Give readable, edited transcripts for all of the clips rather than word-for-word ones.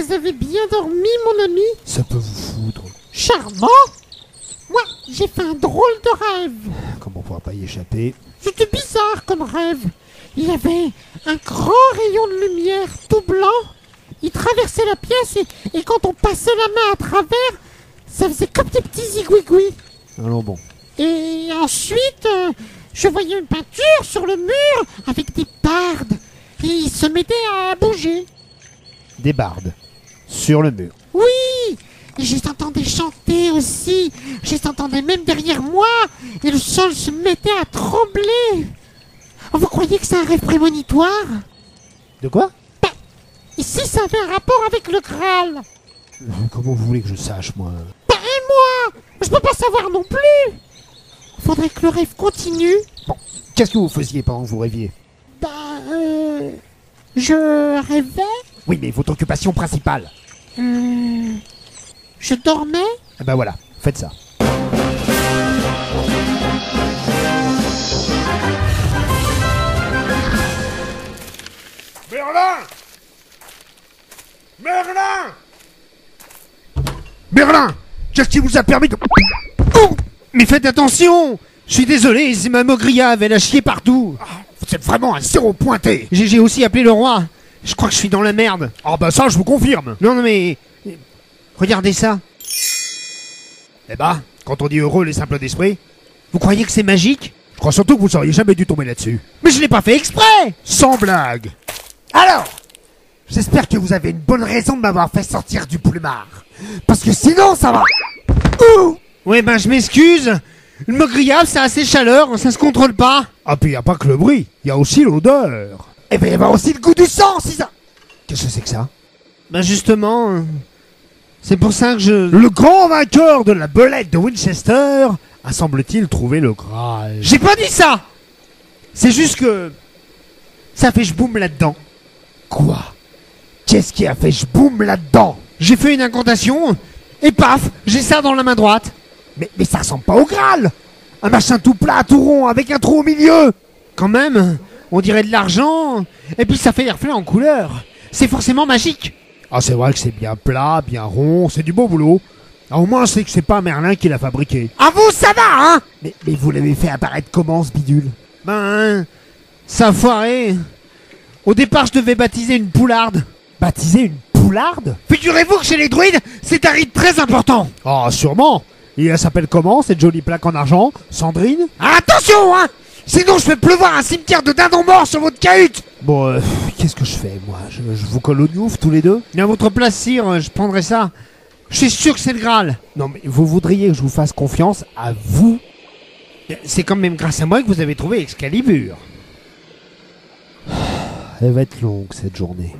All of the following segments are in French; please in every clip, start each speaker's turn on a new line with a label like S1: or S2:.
S1: vous avez bien dormi, mon ami?
S2: Ça peut vous foutre.
S1: Charmant! Moi, j'ai fait un drôle de rêve.
S2: Comment on pourra pas y échapper?
S1: C'était bizarre comme rêve. Il y avait un grand rayon de lumière tout blanc. Il traversait la pièce et quand on passait la main à travers, ça faisait comme des petits zigouigouis.
S2: Allons bon.
S1: Et ensuite, je voyais une peinture sur le mur avec des bardes. Et ils se mettaient à bouger.
S2: Des bardes. Sur le mur.
S1: Oui! Et je les entendais chanter aussi. Je les entendais même derrière moi. Et le sol se mettait à trembler. Vous croyez que c'est un rêve prémonitoire?
S2: De quoi?
S1: Et si ça avait un rapport avec le Graal?
S2: Comment vous voulez que je sache, moi?
S1: Et moi? Je peux pas savoir non plus. Faudrait que le rêve continue.
S2: Bon, qu'est-ce que vous faisiez pendant que vous rêviez?
S1: Je rêvais.
S2: Oui, mais votre occupation principale?
S1: Je dormais.
S2: Eh ben voilà, faites ça.
S3: Merlin! Merlin!
S2: Merlin! Qu'est-ce qui vous a permis de... Oh! Mais faites attention! Je suis désolé, c'est ma mogriave, elle a chié partout.
S3: Vous êtes vraiment un zéro pointé!
S2: J'ai aussi appelé le roi. Je crois que je suis dans la merde.
S3: Ah bah ça, je vous confirme!
S2: Non, non, mais... Regardez ça.
S3: Eh bah, quand on dit heureux les simples d'esprit,
S2: Vous croyez que c'est magique?
S3: je crois surtout que vous auriez jamais dû tomber là-dessus.
S2: Mais je l'ai pas fait exprès!
S3: Sans blague!
S4: Alors, j'espère que vous avez une bonne raison de m'avoir fait sortir du plumard. Parce que sinon, ça va... Ouh!
S2: Ouais, ben je m'excuse. Le mogriave, c'est assez chaleur, ça se contrôle pas.
S3: Ah puis y a pas que le bruit, y a aussi l'odeur.
S4: Et ben, il va y avoir aussi le goût du sang, si ça...
S2: Qu'est-ce que c'est que ça? Ben justement... C'est pour ça que je...
S3: Le grand vainqueur de la belette de Winchester a semble-t-il trouvé le Graal.
S2: J'ai pas dit ça! C'est juste que... Ça fait j'boum là-dedans.
S4: Quoi? Qu'est-ce qui a fait j'boum là-dedans?
S2: J'ai fait une incantation, et paf, j'ai ça dans la main droite.
S4: Mais ça ressemble pas au Graal! Un machin tout plat, tout rond, avec un trou au milieu!
S2: Quand même, on dirait de l'argent, et puis ça fait des reflets en couleur. C'est forcément magique.
S3: Ah c'est vrai que c'est bien plat, bien rond, c'est du beau boulot. Ah, au moins c'est que c'est pas Merlin qui l'a fabriqué.
S4: À vous, ça va, hein? Mais vous l'avez fait apparaître comment, ce bidule?
S2: Ben, ça a foiré. Au départ, je devais baptiser une poularde.
S4: Baptiser une poularde?
S2: Figurez-vous que chez les druides, c'est un rite très important.
S3: Ah sûrement. Et elle s'appelle comment cette jolie plaque en argent? Sandrine?
S4: Attention, hein! Sinon, je fais pleuvoir un cimetière de dindons morts sur votre cahute!
S3: Bon, qu'est-ce que je fais moi? Je vous colle au gnouf tous les deux?
S2: Mais à votre place, sire, je prendrais ça. Je suis sûr que c'est le Graal.
S3: Non mais vous voudriez que je vous fasse confiance à vous?
S2: C'est quand même grâce à moi que vous avez trouvé Excalibur.
S3: Elle va être longue cette journée.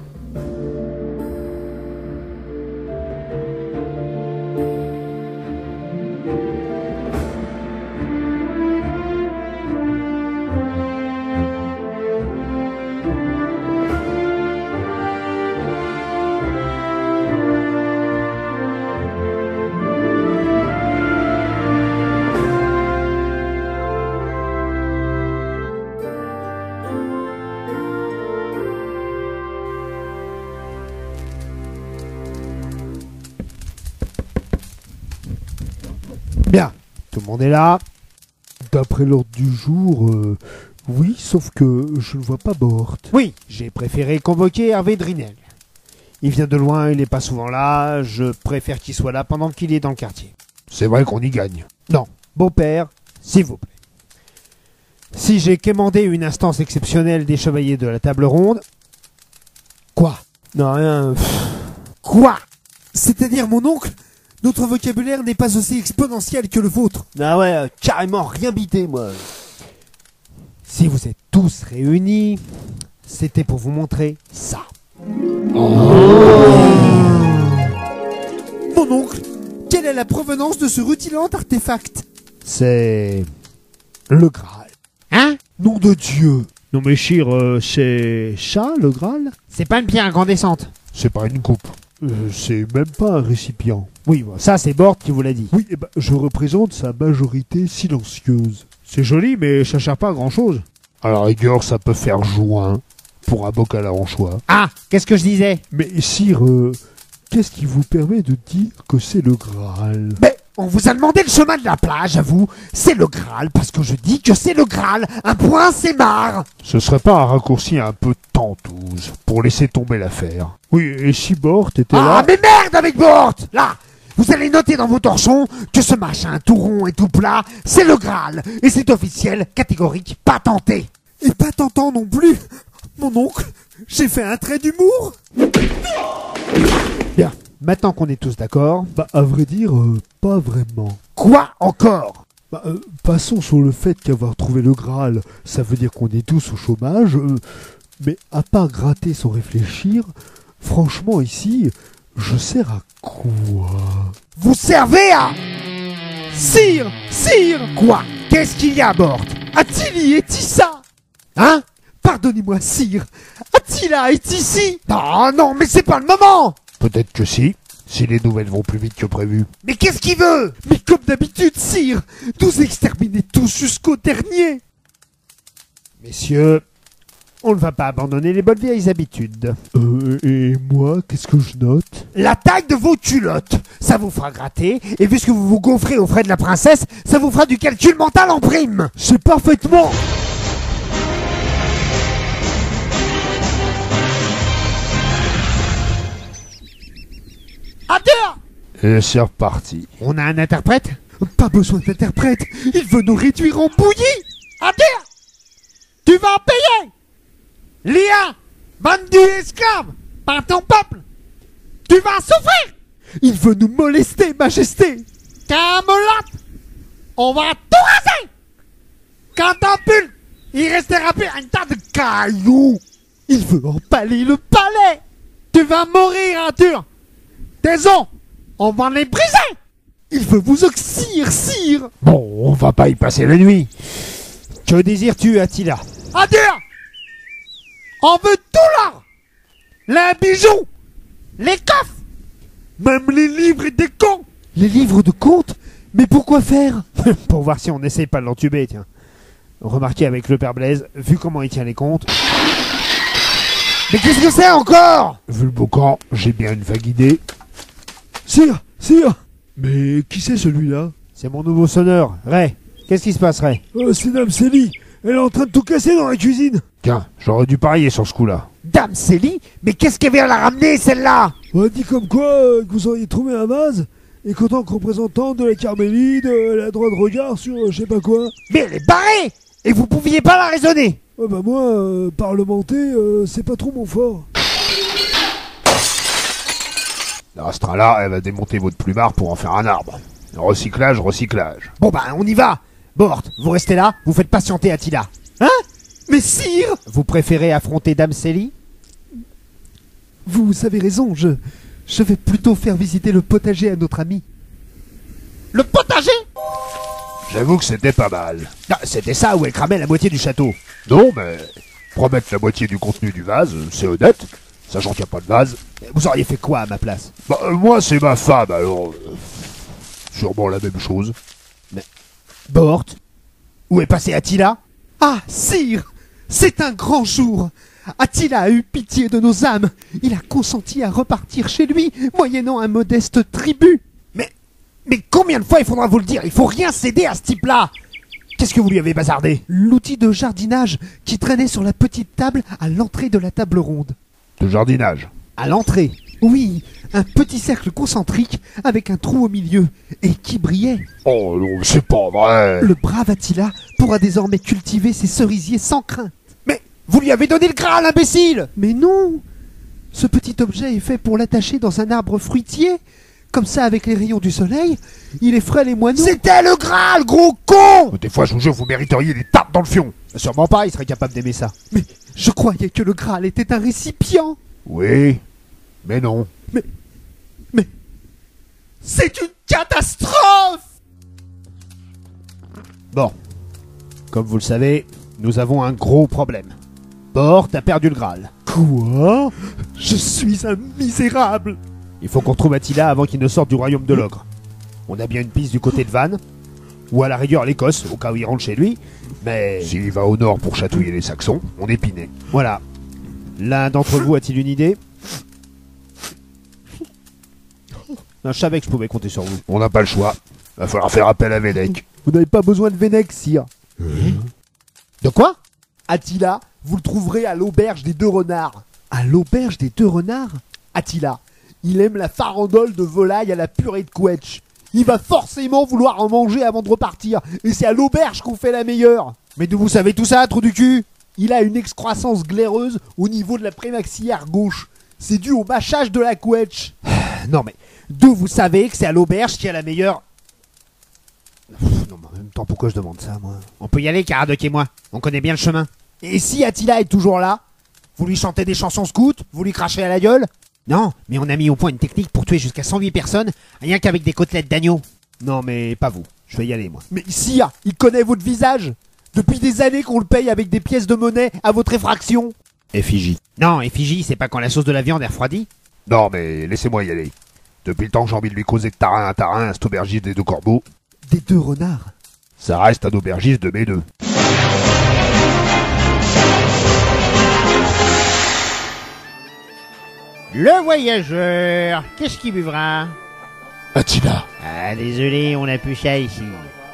S3: Bien, tout le monde est là. D'après l'ordre du jour, oui, sauf que je ne vois pas Bort.
S2: Oui, j'ai préféré convoquer Hervé Drinel. Il vient de loin, il n'est pas souvent là, je préfère qu'il soit là pendant qu'il est dans le quartier.
S3: C'est vrai qu'on y gagne.
S2: Non, beau-père, s'il vous plaît. Si j'ai commandé une instance exceptionnelle des chevaliers de la table ronde...
S4: Quoi?
S2: Non, rien...
S4: Quoi? C'est-à-dire, mon oncle, notre vocabulaire n'est pas aussi exponentiel que le vôtre.
S2: Ah ouais, carrément rien bité, moi. Si vous êtes tous réunis, c'était pour vous montrer ça.
S4: Mon oncle, quelle est la provenance de ce rutilant artefact?
S3: C'est... le Graal.
S2: Hein?
S4: Nom de Dieu!
S3: Non mais Chir, c'est ça le Graal?
S2: C'est pas une pierre incandescente.
S3: C'est pas une coupe. C'est même pas un récipient.
S2: Oui, bon, ça c'est Bort qui vous l'a dit.
S3: Oui, eh ben, je représente sa majorité silencieuse. C'est joli, mais ça sert pas à grand chose. À la rigueur, ça peut faire joint pour un bocal à anchois.
S2: Ah, qu'est-ce que je disais?
S3: Mais sire, qu'est-ce qui vous permet de dire que c'est le Graal?
S4: Mais on vous a demandé le chemin de la plage, à vous. C'est le Graal, parce que je dis que c'est le Graal. Un point, c'est marre.
S3: Ce serait pas un raccourci un peu tentouse pour laisser tomber l'affaire? Oui, et si Bort était
S4: Ah,
S3: là...
S4: mais merde avec Bort. Là, vous allez noter dans vos torchons que ce machin tout rond et tout plat, c'est le Graal. Et c'est officiel, catégorique, patenté.
S2: Et pas tentant non plus. Mon oncle, j'ai fait un trait d'humour. Bien, maintenant qu'on est tous d'accord...
S3: Bah, à vrai dire, pas vraiment.
S4: Quoi encore?
S3: Bah, passons sur le fait qu'avoir trouvé le Graal, ça veut dire qu'on est tous au chômage. Mais à part gratter sans réfléchir, franchement ici, je sers à quoi?
S4: Vous servez à...
S2: Sire, sire,
S4: Quoi? Qu'est-ce qu'il y a à bord?
S2: Attili est Tissa.
S4: Hein?
S2: Pardonnez-moi, sire. Attila est ici.
S4: Oh non, mais c'est pas le moment.
S3: Peut-être que si les nouvelles vont plus vite que prévu.
S4: Mais qu'est-ce qu'il veut?
S2: Mais comme d'habitude, sire, nous exterminer tous jusqu'au dernier.
S3: Messieurs,
S2: On ne va pas abandonner les bonnes vieilles habitudes.
S3: et moi, qu'est-ce que je note?
S4: La taille de vos culottes, ça vous fera gratter, et vu ce que vous vous gaufrez aux frais de la princesse, ça vous fera du calcul mental en prime.
S3: C'est parfaitement...
S4: Adhère!
S3: Et c'est reparti.
S4: On a un interprète?
S2: Pas besoin d'interprète, il veut nous réduire en bouillie.
S4: Adhère! Tu vas en payer! Lia! Bandit esclave! Par ton peuple! Tu vas souffrir!
S2: Il veut nous molester, majesté.
S4: Camelot! On va tout raser! Quand ton pull, il restera plus un tas de cailloux!
S2: Il veut empaler le palais.
S4: Tu vas mourir, Arthur! Tes os, on va les briser!
S2: Il veut vous oxyre, sire.
S3: Bon, on va pas y passer la nuit.
S2: Que désires-tu, Attila?
S4: Arthur! On veut tout l'or! Les bijoux! Les coffres! Même les livres et des cons!
S2: Les livres de contes? Mais pourquoi faire? Pour voir si on n'essaye pas de l'entuber, tiens. Remarquez avec le père Blaise, vu comment il tient les comptes.
S4: Mais qu'est-ce que c'est encore?
S3: Vu le boucan, j'ai bien une vague idée.
S2: Sire, sire.
S3: Mais qui c'est celui-là?
S2: C'est mon nouveau sonneur, Ray. Qu'est-ce qui se passe, Ray?
S3: C'est Dame Célie. Elle est en train de tout casser dans la cuisine. Tiens, j'aurais dû parier sur ce coup-là.
S4: Dame Célie? Mais qu'est-ce qu'elle vient la ramener, celle-là?
S3: On a dit comme quoi que vous auriez trouvé un vase, et qu'en tant que représentante de la Carmélide, elle a droit de regard sur je sais pas quoi.
S4: Mais elle est barrée! Et vous pouviez pas la raisonner!
S3: Ouais, bah moi, parlementer, c'est pas trop mon fort. Dans ce train-là, elle va démonter votre plumard pour en faire un arbre. Recyclage, recyclage.
S4: Bon bah, on y va! Bort, vous restez là, vous faites patienter Attila. Hein?
S2: Mais sire!
S4: Vous préférez affronter Dame Célie?
S2: Vous avez raison, je vais plutôt faire visiter le potager à notre ami.
S4: Le potager?
S3: J'avoue que c'était pas mal.
S4: Ah, c'était ça où elle cramait la moitié du château.
S3: Non, mais promettre la moitié du contenu du vase, c'est honnête, sachant qu'il n'y a pas de vase.
S4: Vous auriez fait quoi à ma place?
S3: Bah, moi, c'est ma femme, alors... sûrement la même chose.
S4: Bort? Où est passé Attila?
S2: Ah, sire! C'est un grand jour! Attila a eu pitié de nos âmes. Il a consenti à repartir chez lui, moyennant un modeste tribut.
S4: Mais combien de fois il faudra vous le dire? Il faut rien céder à ce type-là! Qu'est-ce que vous lui avez bazardé?
S2: L'outil de jardinage qui traînait sur la petite table à l'entrée de la table ronde.
S3: De jardinage.
S2: À l'entrée, oui, un petit cercle concentrique avec un trou au milieu et qui brillait.
S3: Oh non, c'est pas vrai.
S2: Le brave Attila pourra désormais cultiver ses cerisiers sans crainte.
S4: Mais vous lui avez donné le Graal, imbécile!
S2: Mais non! Ce petit objet est fait pour l'attacher dans un arbre fruitier. Comme ça, avec les rayons du soleil, il effraie les moineaux.
S4: C'était le Graal, gros con!
S3: Des fois, je vous jure, vous mériteriez des tartes dans le fion.
S4: Sûrement pas, il serait capable d'aimer ça.
S2: Mais je croyais que le Graal était un récipient.
S3: Oui, mais non.
S2: Mais c'est une catastrophe!
S4: Bon, comme vous le savez, nous avons un gros problème. Bort a perdu le Graal.
S2: Quoi? Je suis un misérable.
S4: Il faut qu'on trouve Attila avant qu'il ne sorte du royaume de l'ogre. On a bien une piste du côté de Vannes, ou à la rigueur l'Écosse, au cas où il rentre chez lui, mais...
S3: S'il va au nord pour chatouiller les Saxons, on est piné.
S4: Voilà. L'un d'entre vous a-t-il une idée?
S2: Non, je savais que je pouvais compter sur vous.
S4: On n'a pas le choix. Va falloir faire appel à Vélec.
S3: Vous n'avez pas besoin de Vénec, sire.
S2: De quoi?
S3: Attila, vous le trouverez à l'auberge des Deux Renards.
S2: À l'auberge des Deux Renards?
S3: Attila, il aime la farandole de volaille à la purée de couetch. Il va forcément vouloir en manger avant de repartir. Et c'est à l'auberge qu'on fait la meilleure.
S2: Mais d'où vous savez tout ça, trou du cul?
S3: Il a une excroissance glaireuse au niveau de la prémaxillaire gauche. C'est dû au mâchage de la couetch.
S2: Non mais, d'où vous savez que c'est à l'auberge qu'il y a la meilleure... Non mais en même temps, pourquoi je demande ça, moi? On peut y aller, Caradoc et moi. On connaît bien le chemin.
S3: Et si Attila est toujours là,
S2: Vous lui chantez des chansons scouts? Vous lui crachez à la gueule? Non, mais on a mis au point une technique pour tuer jusqu'à 108 personnes, rien qu'avec des côtelettes d'agneau. Non mais pas vous. Je vais y aller, moi.
S3: mais sire, il connaît votre visage. Depuis des années qu'on le paye avec des pièces de monnaie à votre effraction.
S4: Effigie.
S2: Non, effigie, c'est pas quand la sauce de la viande est refroidie?
S4: Non, mais laissez-moi y aller. Depuis le temps que j'ai envie de lui causer de tarin à tarin à cet aubergiste des Deux Corbeaux,
S3: Des Deux Renards.
S4: ça reste un aubergiste de mes deux.
S5: Le voyageur, qu'est-ce qu'il buvra?
S4: Attila.
S5: Ah, désolé, on n'a plus ça ici.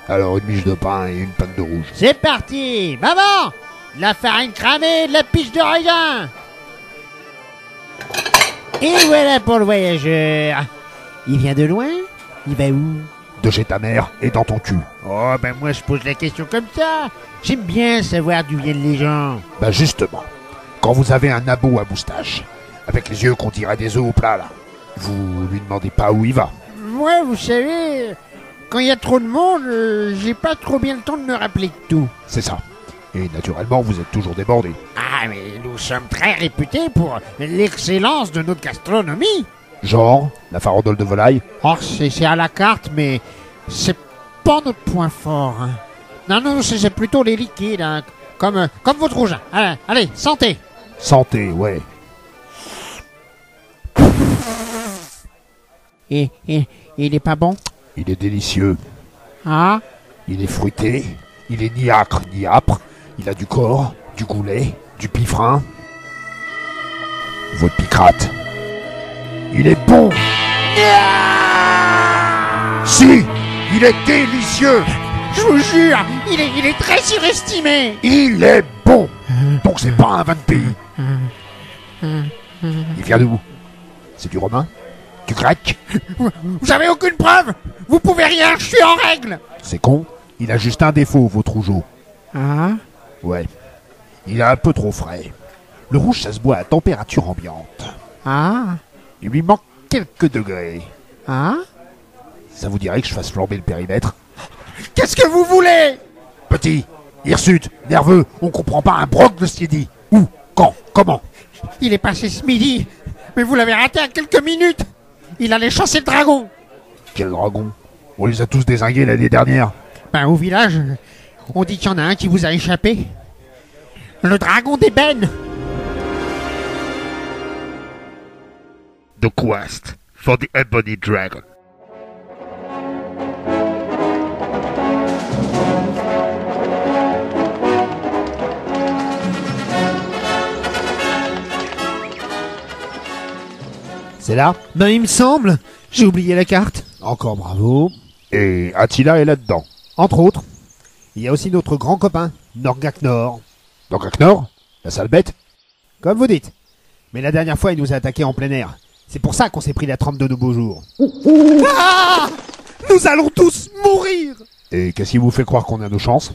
S4: Alors une miche de pain et une panne de rouge.
S5: C'est parti! Maman! De la farine cramée, de la piche de raisin! Et voilà pour le voyageur. Il vient de loin? Il va où?
S4: De chez ta mère et dans ton cul.
S5: Oh, ben moi je pose la question comme ça. J'aime bien savoir d'où viennent les gens.
S4: Bah justement, quand vous avez un abo à moustache, avec les yeux qu'on dirait des œufs au plat là, vous lui demandez pas où il va.
S5: Moi, vous savez, quand il y a trop de monde, j'ai pas trop bien le temps de me rappeler de tout.
S4: C'est ça. Et naturellement, vous êtes toujours débordé.
S5: Ah, mais nous sommes très réputés pour l'excellence de notre gastronomie.
S4: Genre, la farandole de volaille.
S5: Oh, c'est à la carte, mais c'est pas notre point fort. Hein. Non, c'est plutôt les liquides, hein, comme votre rouge. Allez, santé.
S4: Santé, ouais.
S5: Et il est pas bon?
S4: Il est délicieux.
S5: Ah?
S4: Il est fruité. Il est ni acre ni âpre. Il a du corps, du goulet, du pifrin. Votre picrate. Il est bon. Si, il est délicieux.
S5: Je vous jure, il est très surestimé.
S4: Il est bon. Donc c'est pas un vin de pays. Il vient d'où? C'est du romain? Du grec?
S5: Vous avez aucune preuve? Vous pouvez rien, je suis en règle.
S4: C'est con. Il a juste un défaut, votre rougeau.
S5: Ah?
S4: Ouais. Il est un peu trop frais. Le rouge, ça se boit à température ambiante.
S5: Ah?
S4: Il lui manque quelques degrés.
S5: Ah?
S4: Ça vous dirait que je fasse flamber le périmètre?
S5: Qu'est-ce que vous voulez?
S4: Petit, hirsute, nerveux, on comprend pas un broc de ce qu'il dit. Où? Quand? Comment?
S5: Il est passé ce midi, mais vous l'avez raté à quelques minutes. Il allait chasser le dragon.
S4: Quel dragon? On les a tous dézingués l'année dernière.
S5: Ben, au village, on dit qu'il y en a un qui vous a échappé. Le dragon d'ébène.
S6: The quest for the Ebony Dragon.
S2: C'est là? Ben il me semble. J'ai oublié la carte. Encore bravo.
S4: Et Attila est là-dedans.
S2: Entre autres, il y a aussi notre grand copain, Norgaknor.
S4: Dans Kaknor? La sale bête?
S2: Comme vous dites. Mais la dernière fois, il nous a attaqués en plein air. C'est pour ça qu'on s'est pris la trempe de nos beaux jours.
S3: Ah! Nous allons tous mourir.
S4: Et qu'est-ce qui vous fait croire qu'on a nos chances?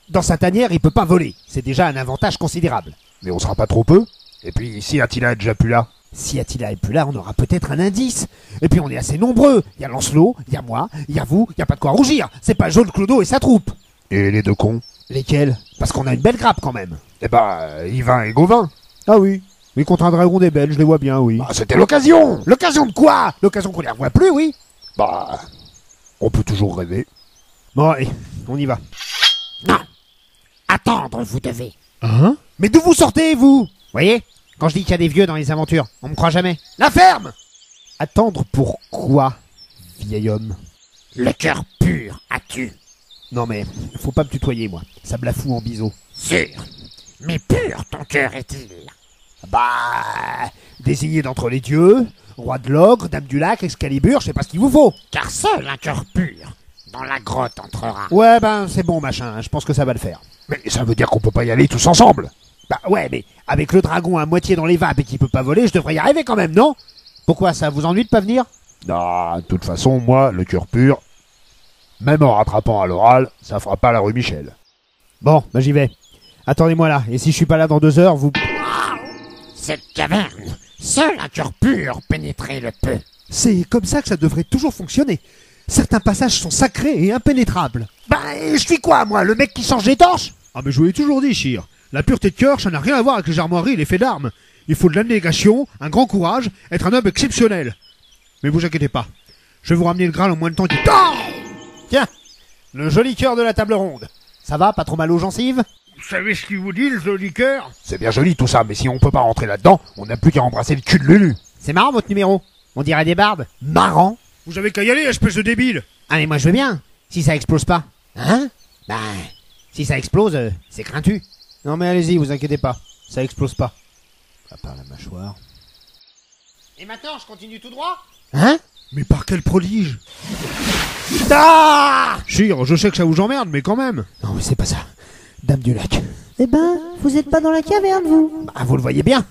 S2: Dans sa tanière, il peut pas voler. C'est déjà un avantage considérable.
S4: Mais on sera pas trop peu? Et puis, si Attila est déjà plus là?
S2: Si Attila est plus là, on aura peut-être un indice. Et puis on est assez nombreux. Il y a Lancelot, il y a moi, il y a vous, il y a pas de quoi rougir. C'est pas Jaune Clodo et sa troupe.
S4: Et les deux cons?
S2: Lesquels? Parce qu'on a une belle grappe quand même.
S4: Eh bah, Yvain et Gauvin.
S2: Ah oui. Oui, contre un dragon des Belges, je les vois bien, oui.
S4: Bah, c'était l'occasion!
S2: L'occasion de quoi? L'occasion qu'on les revoit plus, oui.
S4: Bah, on peut toujours rêver.
S2: Bon, allez, on y va.
S5: Non. Attendre, vous devez.
S2: Hein? Mais d'où vous sortez, vous? Voyez? Quand je dis qu'il y a des vieux dans les aventures, on me croit jamais. La ferme! Attendre pour quoi, vieil homme?
S5: Le cœur pur as-tu?
S2: Non mais, faut pas me tutoyer, moi. Ça me la fout en biseau.
S5: Sûr. Mais pur ton cœur est-il?
S4: Bah, désigné d'entre les dieux, roi de l'ogre, dame du lac, Excalibur, je sais pas ce qu'il vous faut.
S5: Car seul un cœur pur dans la grotte entrera.
S4: Ouais, ben c'est bon, machin, je pense que ça va le faire.
S6: Mais ça veut dire qu'on peut pas y aller tous ensemble.
S4: Bah ouais, mais avec le dragon à moitié dans les vapes et qui peut pas voler, je devrais y arriver quand même, non? Pourquoi, ça vous ennuie de pas venir?
S6: Non, de toute façon, moi, le cœur pur, même en rattrapant à l'oral, ça fera pas la rue Michel.
S4: Bon, bah j'y vais. Attendez-moi là, et si je suis pas là dans 2 heures, vous...
S5: Cette caverne, seul un cœur pur pénétrer le peut.
S2: C'est comme ça que ça devrait toujours fonctionner. Certains passages sont sacrés et impénétrables.
S4: Bah, je suis quoi, moi, le mec qui change les torches?
S3: Ah mais je vous l'ai toujours dit, Chir. La pureté de cœur, ça n'a rien à voir avec les armoiries et les faits d'armes. Il faut de l'abnégation, un grand courage, être un homme exceptionnel. Mais vous inquiétez pas. Je vais vous ramener le Graal en moins de temps qu'il...
S4: Tiens, le joli cœur de la table ronde. Ça va, pas trop mal aux gencives?
S3: Vous savez ce qu'il vous dit, le joli cœur?
S6: C'est bien joli tout ça, mais si on peut pas rentrer là-dedans, on n'a plus qu'à embrasser le cul de Lulu.
S4: C'est marrant votre numéro. On dirait des barbes. Marrant.
S3: Vous avez qu'à y aller, espèce de débile.
S4: Ah mais moi je veux bien, si ça explose pas. Hein? Ben, si ça explose, c'est craintu. Non mais allez-y, vous inquiétez pas. Ça explose pas. À part la mâchoire.
S5: Et maintenant, je continue tout droit?
S4: Hein?
S3: Mais par quel prodige?
S4: Ah!
S3: Chir, je sais que ça vous emmerde, mais quand même.
S4: Non mais c'est pas ça. Dame du lac.
S7: Eh ben, vous êtes pas dans la caverne, vous?
S4: Bah vous le voyez bien.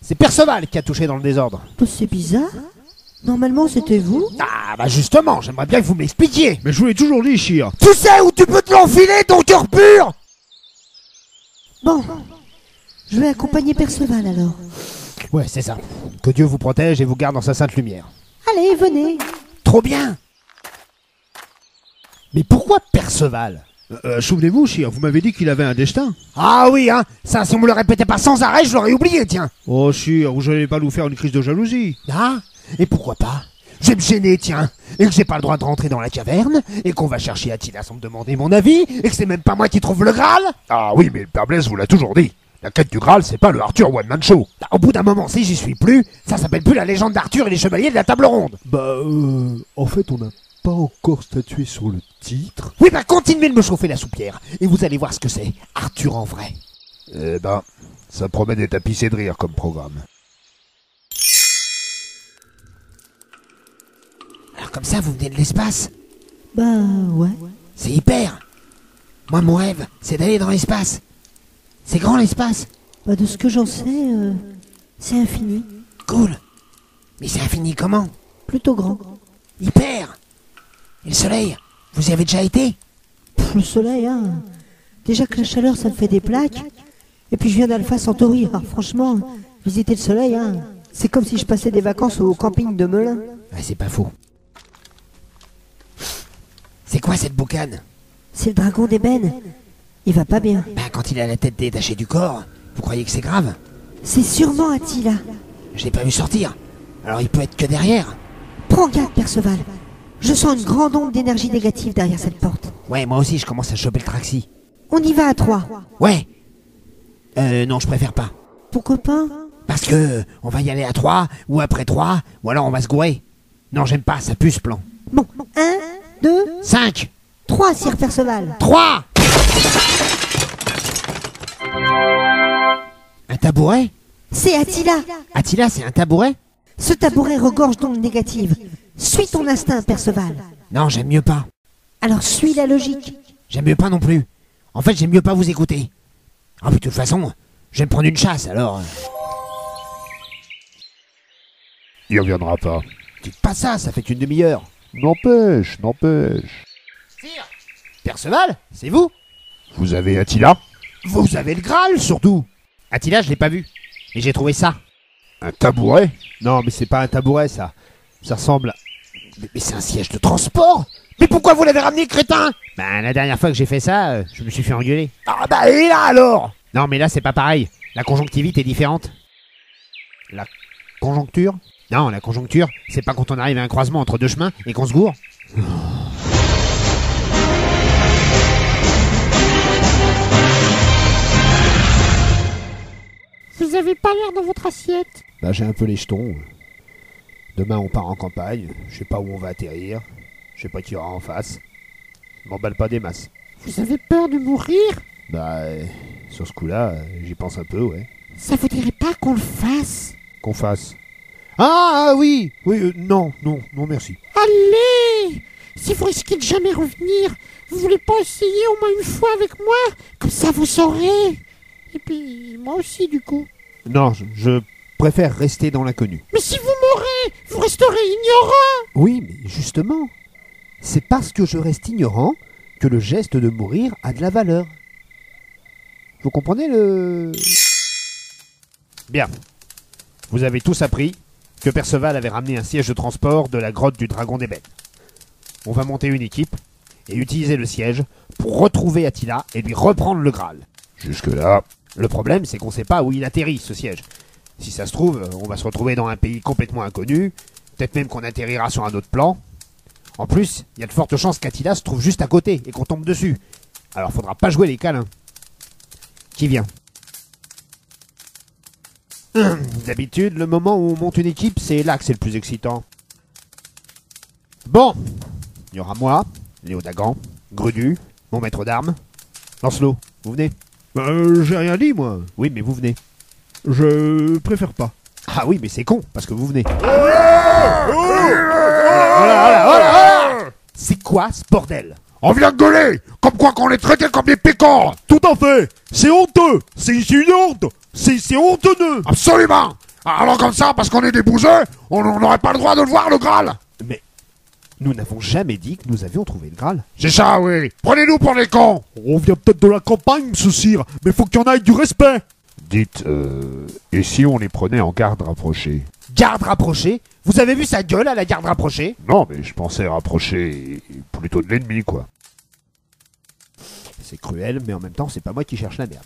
S4: C'est Perceval qui a touché dans le désordre.
S7: Oh, c'est bizarre. Normalement, c'était vous.
S4: Ah bah justement, j'aimerais bien que vous m'expliquiez.
S3: Mais je vous l'ai toujours dit, Chir.
S4: Tu sais où tu peux te l'enfiler, ton cœur pur?
S7: Bon, je vais accompagner Perceval alors.
S4: Ouais, c'est ça. Que Dieu vous protège et vous garde dans sa sainte lumière.
S7: Allez, venez.
S4: Trop bien. Mais pourquoi Perceval?
S3: Souvenez-vous, Chir, vous m'avez dit qu'il avait un destin.
S4: Ah oui, hein. Ça, si on me le répétait pas sans arrêt, je l'aurais oublié, tiens.
S3: Oh, Chir, vous n'allez pas nous faire une crise de jalousie.
S4: Ah, et pourquoi pas? Je vais me gêner, tiens, et que j'ai pas le droit de rentrer dans la caverne, et qu'on va chercher Attila sans me demander mon avis, et que c'est même pas moi qui trouve le Graal.
S6: Ah oui, mais le père Blaise vous l'a toujours dit. La quête du Graal, c'est pas le Arthur One Man Show.
S4: Au bout d'un moment, si j'y suis plus, ça s'appelle plus la légende d'Arthur et les chevaliers de la table ronde.
S3: Bah, en fait, on n'a pas encore statué sur le titre.
S4: Oui, bah continuez de me chauffer la soupière, et vous allez voir ce que c'est, Arthur en vrai.
S6: Eh ben, ça promet des tapissés de rire comme programme.
S4: Alors comme ça, vous venez de l'espace?
S7: Bah, ouais.
S4: C'est hyper. Moi, mon rêve, c'est d'aller dans l'espace. C'est grand l'espace.
S7: Bah, de ce que j'en sais, c'est infini.
S4: Cool. Mais c'est infini comment?
S7: Plutôt grand.
S4: Hyper. Et le soleil, vous y avez déjà été?
S7: Pff, le soleil, hein. Déjà que la chaleur, ça me fait des plaques. Et puis je viens d'Alpha Centauri. Alors franchement, visiter le soleil, hein, c'est comme si je passais des vacances au camping de Melun.
S4: Ouais, c'est pas faux. C'est quoi cette boucane?
S7: C'est le dragon d'ébène. Il va pas bien.
S4: Ben, quand il a la tête détachée du corps, vous croyez que c'est grave?
S7: C'est sûrement Attila.
S4: Je l'ai pas vu sortir. Alors il peut être que derrière.
S7: Prends garde, Perceval. Je sens une grande onde d'énergie négative derrière cette porte.
S4: Ouais, moi aussi je commence à choper le traxi.
S7: On y va à 3.
S4: Ouais. Non, je préfère pas.
S7: Pourquoi pas?
S4: Parce que on va y aller à 3, ou après 3, ou alors on va se gourer. Non, j'aime pas, ça pue ce plan.
S7: Bon, 1, 2,
S4: 5,
S7: 3, Sire Perceval.
S4: 3. Un tabouret?
S7: C'est Attila.
S4: Attila, c'est un tabouret?
S7: Ce tabouret regorge d'ondes négatives. Suis ton instinct, Perceval.
S4: Non, j'aime mieux pas.
S7: Alors suis la logique.
S4: J'aime mieux pas non plus. En fait, j'aime mieux pas vous écouter. Ah, puis de toute façon, je vais me prendre une chasse, alors...
S6: Il reviendra pas.
S4: Dites pas ça, ça fait une demi-heure.
S6: N'empêche.
S4: Sire Perceval, c'est vous?
S6: Vous avez Attila?
S4: Vous avez le Graal, surtout. Attila, je l'ai pas vu. Mais j'ai trouvé ça.
S6: Un tabouret?
S3: Non, mais c'est pas un tabouret, ça. Ça ressemble à...
S4: Mais c'est un siège de transport. Mais pourquoi vous l'avez ramené, crétin?
S5: Ben, la dernière fois que j'ai fait ça, je me suis fait engueuler.
S4: Ah bah, et là, alors?
S5: Non, mais là, c'est pas pareil. La conjonctivite est différente.
S4: La conjoncture?
S5: Non, la conjoncture, c'est pas quand on arrive à un croisement entre deux chemins et qu'on se gourre.
S1: Vous avez pas l'air dans votre assiette.
S3: Bah, j'ai un peu les jetons. Demain, on part en campagne. Je sais pas où on va atterrir. Je sais pas qui y aura en face. Je m'emballe pas des masses.
S1: Vous avez peur de mourir?
S3: Bah, sur ce coup-là, j'y pense un peu, ouais.
S1: Ça vous dirait pas qu'on le fasse?
S4: Qu'on fasse. Ah oui, non, merci.
S1: Allez! Si vous risquez de jamais revenir, vous voulez pas essayer au moins une fois avec moi? Comme ça vous saurez. Et puis, moi aussi du coup.
S4: Non, je préfère rester dans l'inconnu.
S1: Mais si vous mourrez, vous resterez ignorant!
S2: Oui, mais justement, c'est parce que je reste ignorant que le geste de mourir a de la valeur.
S4: Vous comprenez le... Bien. Vous avez tous appris que Perceval avait ramené un siège de transport de la grotte du Dragon d'Ébène. On va monter une équipe et utiliser le siège pour retrouver Attila et lui reprendre le Graal.
S6: Jusque-là,
S4: Le problème, c'est qu'on sait pas où il atterrit, ce siège. Si ça se trouve, on va se retrouver dans un pays complètement inconnu, peut-être même qu'on atterrira sur un autre plan. En plus, il y a de fortes chances qu'Attila se trouve juste à côté et qu'on tombe dessus. Alors faudra pas jouer les câlins. Qui vient? D'habitude, le moment où on monte une équipe, c'est là que c'est le plus excitant. Bon, il y aura moi, Léo Dagan, Grudu, mon maître d'armes. Lancelot, vous venez?
S3: J'ai rien dit, moi.
S4: Oui, mais vous venez.
S3: Je préfère pas.
S4: Ah oui, mais c'est con, parce que vous venez. C'est quoi ce bordel?
S6: on vient de gueuler, comme quoi qu'on les traitait comme des pécores.
S3: Tout à fait. C'est honteux. C'est une honte. C'est honteux.
S6: Absolument. Alors comme ça, parce qu'on est des bouseux, on n'aurait pas le droit de le voir, le Graal.
S4: Mais nous n'avons jamais dit que nous avions trouvé le Graal.
S6: C'est ça, oui. Prenez-nous pour des cons.
S3: On vient peut-être de la campagne, monsieur Sire, mais faut qu'il y en ait du respect.
S6: Dites, et si on les prenait en garde rapprochée?
S4: Garde rapprochée? Vous avez vu sa gueule à la garde rapprochée?
S6: Non, mais je pensais rapprocher plutôt de l'ennemi, quoi.
S4: C'est cruel, mais en même temps, c'est pas moi qui cherche la merde.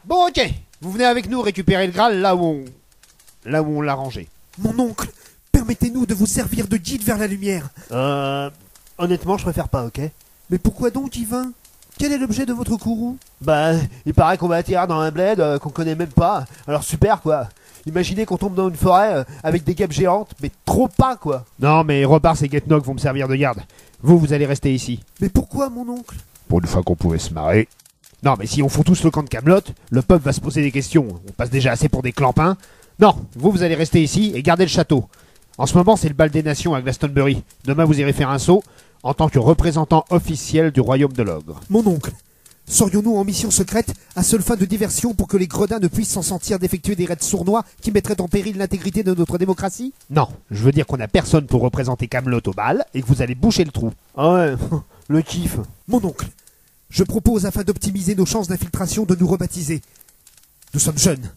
S4: Bon, ok. Vous venez avec nous récupérer le Graal là où on l'a rangé.
S2: Mon oncle, permettez-nous de vous servir de guide vers la lumière.
S8: Honnêtement, je préfère pas, ok?
S2: Mais pourquoi donc, Yvain? Quel est l'objet de votre courroux?
S8: Bah, il paraît qu'on va atterrir dans un bled qu'on connaît même pas. Alors super, quoi. Imaginez qu'on tombe dans une forêt avec des guêpes géantes, mais trop pas, quoi.
S4: Non, mais Repars et Getnog vont me servir de garde. Vous allez rester ici.
S2: Mais pourquoi, mon oncle?
S6: Pour une fois qu'on pouvait se marrer.
S4: Non, mais si on fout tous le camp de Camelot, le peuple va se poser des questions. On passe déjà assez pour des clampins. Non, vous allez rester ici et garder le château. En ce moment, c'est le bal des nations à Glastonbury. Demain, vous irez faire un saut en tant que représentant officiel du royaume de l'ogre.
S2: Mon oncle, serions-nous en mission secrète à seule fin de diversion pour que les gredins ne puissent s'en sentir d'effectuer des raids sournois qui mettraient en péril l'intégrité de notre démocratie?
S4: Non, je veux dire qu'on n'a personne pour représenter Camelot au bal et que vous allez boucher le trou.
S8: Ah ouais, le kiff.
S2: Mon oncle, je propose afin d'optimiser nos chances d'infiltration de nous rebaptiser. Nous sommes jeunes.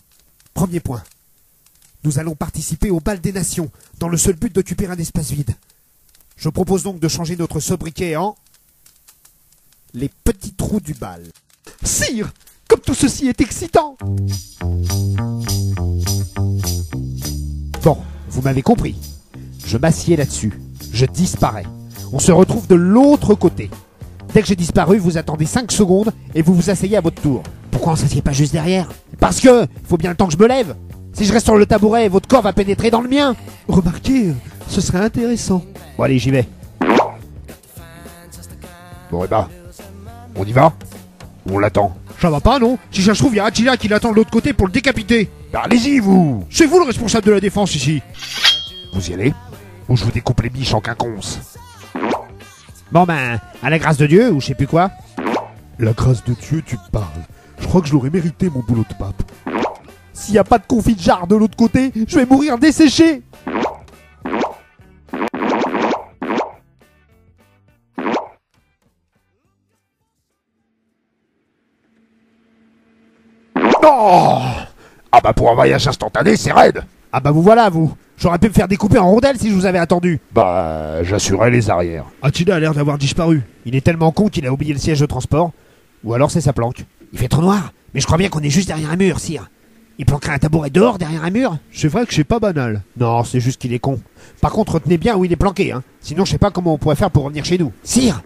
S2: Premier point. Nous allons participer au bal des nations dans le seul but d'occuper un espace vide. Je propose donc de changer notre sobriquet en... les petits trous du bal.
S3: Sire, comme tout ceci est excitant.
S4: Bon, vous m'avez compris. Je m'assieds là-dessus. Je disparais. On se retrouve de l'autre côté. Dès que j'ai disparu, vous attendez 5 secondes et vous vous asseyez à votre tour. Pourquoi on s'assied pas juste derrière? Parce que faut bien le temps que je me lève. Si je reste sur le tabouret, votre corps va pénétrer dans le mien.
S3: Remarquez, ce serait intéressant.
S4: Bon allez, j'y vais.
S6: Bon, et bah, on y va? Ou on l'attend?
S3: Ça va pas, non? Si ça se trouve, il y a Attila qui l'attend de l'autre côté pour le décapiter.
S6: Bah, allez-y, vous!
S3: C'est vous le responsable de la défense ici.
S6: Vous y allez? Ou je vous découpe les biches en quinconce?
S4: Bon ben, à la grâce de Dieu, ou je sais plus quoi.
S3: La grâce de Dieu, tu parles. Je crois que je l'aurais mérité, mon boulot de pape. S'il n'y a pas de confit de jarre de l'autre côté, je vais mourir desséché.
S6: Non! Ah bah pour un voyage instantané, c'est raide!
S4: Ah bah vous voilà, vous. J'aurais pu me faire découper en rondelles si je vous avais attendu.
S6: Bah, j'assurais les arrières.
S3: Attila a l'air d'avoir disparu.
S4: Il est tellement con qu'il a oublié le siège de transport. Ou alors c'est sa planque. Il fait trop noir, mais je crois bien qu'on est juste derrière un mur, sire. Il planquerait un tabouret dehors, derrière un mur?
S3: C'est vrai que c'est pas banal.
S4: Non, c'est juste qu'il est con. Par contre, retenez bien où il est planqué, hein. Sinon, je sais pas comment on pourrait faire pour revenir chez nous. Sire,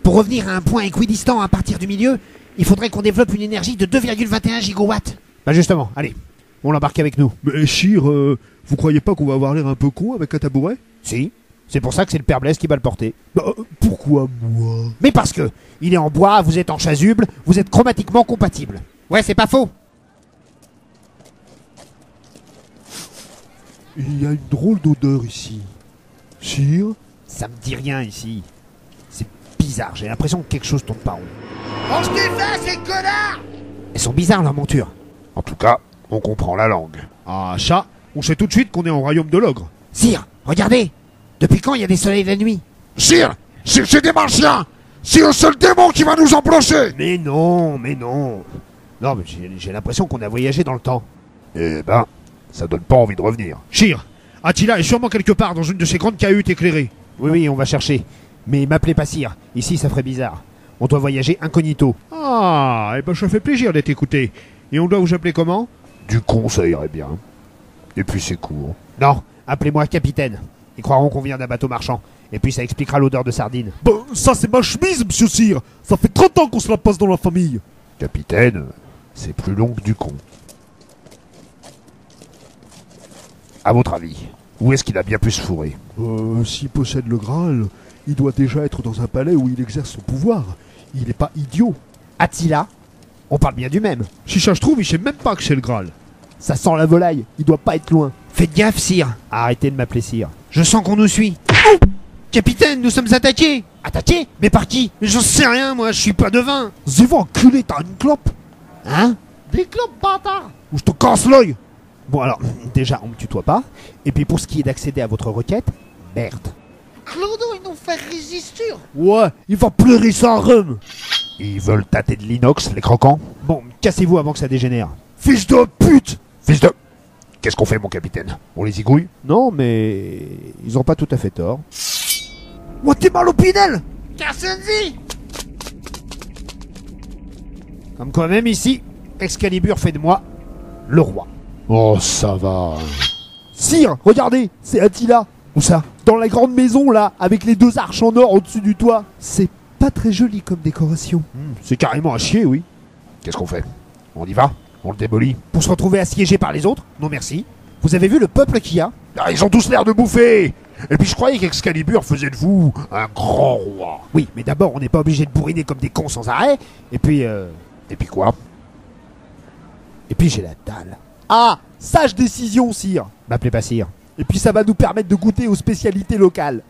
S4: pour revenir à un point équidistant à partir du milieu, il faudrait qu'on développe une énergie de 2,21 gigawatts. Bah justement, allez, on l'embarque avec nous.
S3: Mais Chir, vous croyez pas qu'on va avoir l'air un peu con avec un tabouret?
S4: Si, c'est pour ça que c'est le père Blaise qui va le porter.
S3: Bah, pourquoi moi?
S4: Mais parce que il est en bois, vous êtes en chasuble, vous êtes chromatiquement compatibles. Ouais, c'est pas faux.
S3: Il y a une drôle d'odeur ici. Sire?
S4: Ça me dit rien ici. C'est bizarre, j'ai l'impression que quelque chose tourne pas rond.
S8: Mange tes fesses, ces connards!
S4: Elles sont bizarres leurs montures.
S6: En tout cas, on comprend la langue.
S2: Ah, chat, on sait tout de suite qu'on est en royaume de l'ogre.
S5: Sire, regardez. Depuis quand il y a des soleils la nuit?
S6: Sire, c'est des martiens. C'est le seul démon qui va nous emplocher.
S2: Mais non. Non, mais j'ai l'impression qu'on a voyagé dans le temps.
S6: Eh ben, ça donne pas envie de revenir.
S2: Shir, Attila est sûrement quelque part dans une de ces grandes cahutes éclairées.
S4: Oui, on va chercher. Mais m'appelez pas Sire. Ici, ça ferait bizarre. On doit voyager incognito.
S2: Ah, eh ben ça fait plaisir d'être écouté. Et on doit vous appeler comment?
S6: Du con, ça irait bien. Et puis c'est court.
S4: Non, appelez-moi capitaine. Ils croiront qu'on vient d'un bateau marchand. Et puis ça expliquera l'odeur de sardines.
S3: Ben, ça c'est ma chemise, monsieur Sire. Ça fait 30 ans qu'on se la passe dans la famille.
S6: Capitaine, c'est plus long que du con. À votre avis, où est-ce qu'il a bien pu se fourrer?
S3: S'il possède le Graal, il doit déjà être dans un palais où il exerce son pouvoir. Il n'est pas idiot.
S4: Attila, on parle bien du même.
S2: Si ça se trouve, il sait même pas que c'est le Graal.
S4: Ça sent la volaille. Il doit pas être loin.
S5: Faites gaffe, Sire.
S4: Arrêtez de m'appeler Sire.
S5: Je sens qu'on nous suit. Oh, capitaine, nous sommes attaqués. Attaqués? Mais par qui? J'en sais rien, moi, je suis pas devin.
S3: Zéva, enculé, t'as une clope?
S5: Hein?
S2: Des clopes, bâtard!
S3: Ou je te casse l'œil!
S4: Bon alors, déjà, on me tutoie pas. Et puis pour ce qui est d'accéder à votre requête, merde.
S1: Clodo, ils nous fait résister.
S3: Ouais, il va pleurer sans rhum.
S6: Ils veulent tâter de l'inox, les croquants?
S4: Bon, cassez-vous avant que ça dégénère.
S3: Fils de pute!
S6: Fils de... Qu'est-ce qu'on fait, mon capitaine? On les igouille?
S4: Non, mais ils ont pas tout à fait tort.
S3: Moi, t'es mal au pinel!
S1: Cassez-y.
S4: Comme quoi même ici, Excalibur fait de moi le roi.
S6: Oh, ça va.
S3: Sire, regardez, c'est Attila.
S4: Où ça?
S3: Dans la grande maison, là, avec les deux arches en or au-dessus du toit. C'est pas très joli comme décoration.
S2: C'est carrément à chier, oui.
S6: Qu'est-ce qu'on fait? On y va? On le démolit?
S4: Pour se retrouver assiégé par les autres? Non merci. Vous avez vu le peuple qu'il y a?
S6: Ah, ils ont tous l'air de bouffer! Et puis je croyais qu'Excalibur faisait de vous un grand roi.
S4: Oui, mais d'abord, on n'est pas obligé de bourriner comme des cons sans arrêt. Et puis,
S6: Et puis quoi?
S4: Et puis j'ai la dalle.
S3: Ah, sage décision, Sire.
S4: M'appelez pas Sire.
S3: Et puis ça va nous permettre de goûter aux spécialités locales.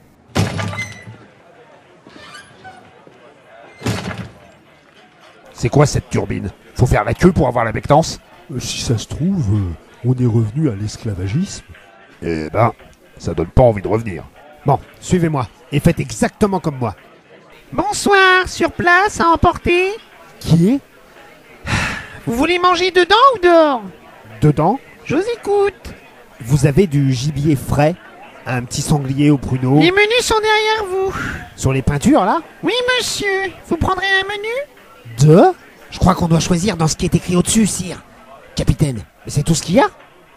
S6: C'est quoi cette turbine? Faut faire la queue pour avoir la bectance?
S3: Si ça se trouve, on est revenu à l'esclavagisme.
S6: Eh ben, ça donne pas envie de revenir.
S4: Bon, suivez-moi. Et faites exactement comme moi.
S5: Bonsoir, sur place, à emporter.
S3: Qui est?
S5: Vous voulez manger dedans ou dehors?
S4: Dedans,
S5: Je vous écoute.
S4: vous avez du gibier frais, un petit sanglier au pruneau.
S5: Les menus sont derrière vous.
S4: Sur les peintures, là?
S5: Oui, monsieur. Vous prendrez un menu?
S4: Deux?
S5: Je crois qu'on doit choisir dans ce qui est écrit au-dessus, Sire. Capitaine.
S4: Mais c'est tout ce qu'il y a?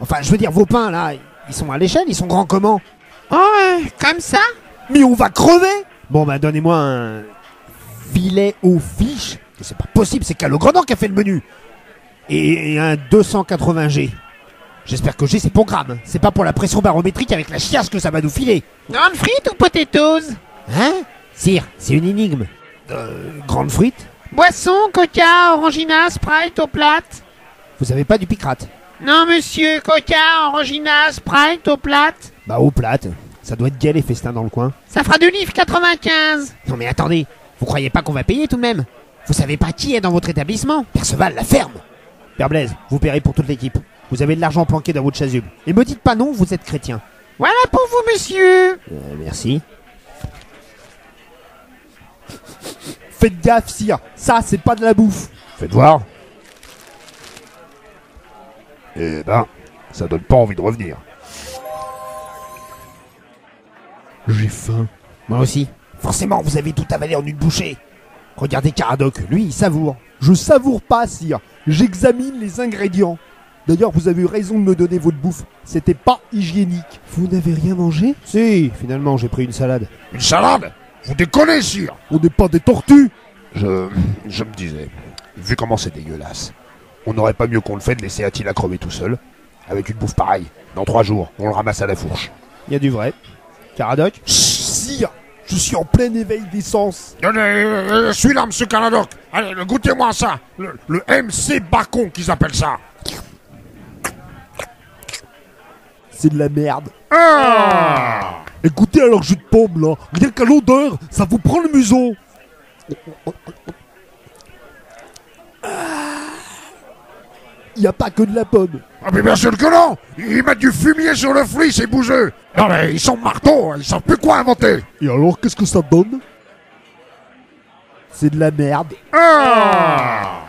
S4: Enfin, je veux dire, vos pains, là, ils sont à l'échelle, ils sont grands comment?
S5: Oh, comme ça?
S3: Mais on va crever!
S4: Bon, bah, donnez-moi un filet aux fiches. C'est pas possible, c'est Calogrenant qui a fait le menu. Et un 280G. J'espère que G, c'est pour gramme. C'est pas pour la pression barométrique avec la chiasse que ça va nous filer.
S5: Grande frite ou potatoes?
S4: Hein? Sire, c'est une énigme. Grande frite?
S5: Boisson, coca, orangina, Sprite aux plates.
S4: Vous avez pas du picrate?
S5: Non, monsieur. Coca, orangina, Sprite aux plates.
S4: Bah, aux plates. Ça doit être gai les festins dans le coin.
S5: Ça fera 2 livres 95.
S4: Non mais attendez, vous croyez pas qu'on va payer tout de même? Vous savez pas qui est dans votre établissement? Perceval, la ferme. Père Blaise, vous paierez pour toute l'équipe. Vous avez de l'argent planqué dans votre chasuble. Et me dites pas non, vous êtes chrétien.
S5: Voilà pour vous, monsieur.
S4: Merci.
S3: Faites gaffe, Sire. Ça, c'est pas de la bouffe.
S6: Faites voir. Eh ben, ça donne pas envie de revenir.
S3: J'ai faim.
S4: Moi aussi. Forcément, vous avez tout avalé en une bouchée. Regardez Caradoc, lui, il savoure.
S3: Je savoure pas, Sire. J'examine les ingrédients. D'ailleurs, vous avez eu raison de me donner votre bouffe. C'était pas hygiénique. Vous n'avez rien mangé?
S4: Si, finalement, j'ai pris une salade.
S6: Une salade? Vous déconnez, sire!
S3: On n'est pas des tortues.
S6: Je me disais, vu comment c'est dégueulasse, on n'aurait pas mieux qu'on le fait de laisser Attila crever tout seul, avec une bouffe pareille. Dans 3 jours, on le ramasse à la fourche.
S4: Il y a du vrai. Caradoc?
S3: Chut, Sire, je suis en plein éveil des sens.
S6: Celui-là, monsieur Caradoc. Allez, goûtez-moi ça. Le MC Bacon qu'ils appellent ça.
S3: C'est de la merde.
S6: Ah!
S3: Écoutez alors jus de pomme là, rien qu'à l'odeur, ça vous prend le museau. Y a pas que de la pomme.
S6: Ah mais bien sûr que non! Ils mettent du fumier sur le fruit, ces bougeux! Non mais ils sont marteaux, ils savent plus quoi inventer!
S3: Et alors qu'est-ce que ça donne? C'est de la merde.
S6: Ah!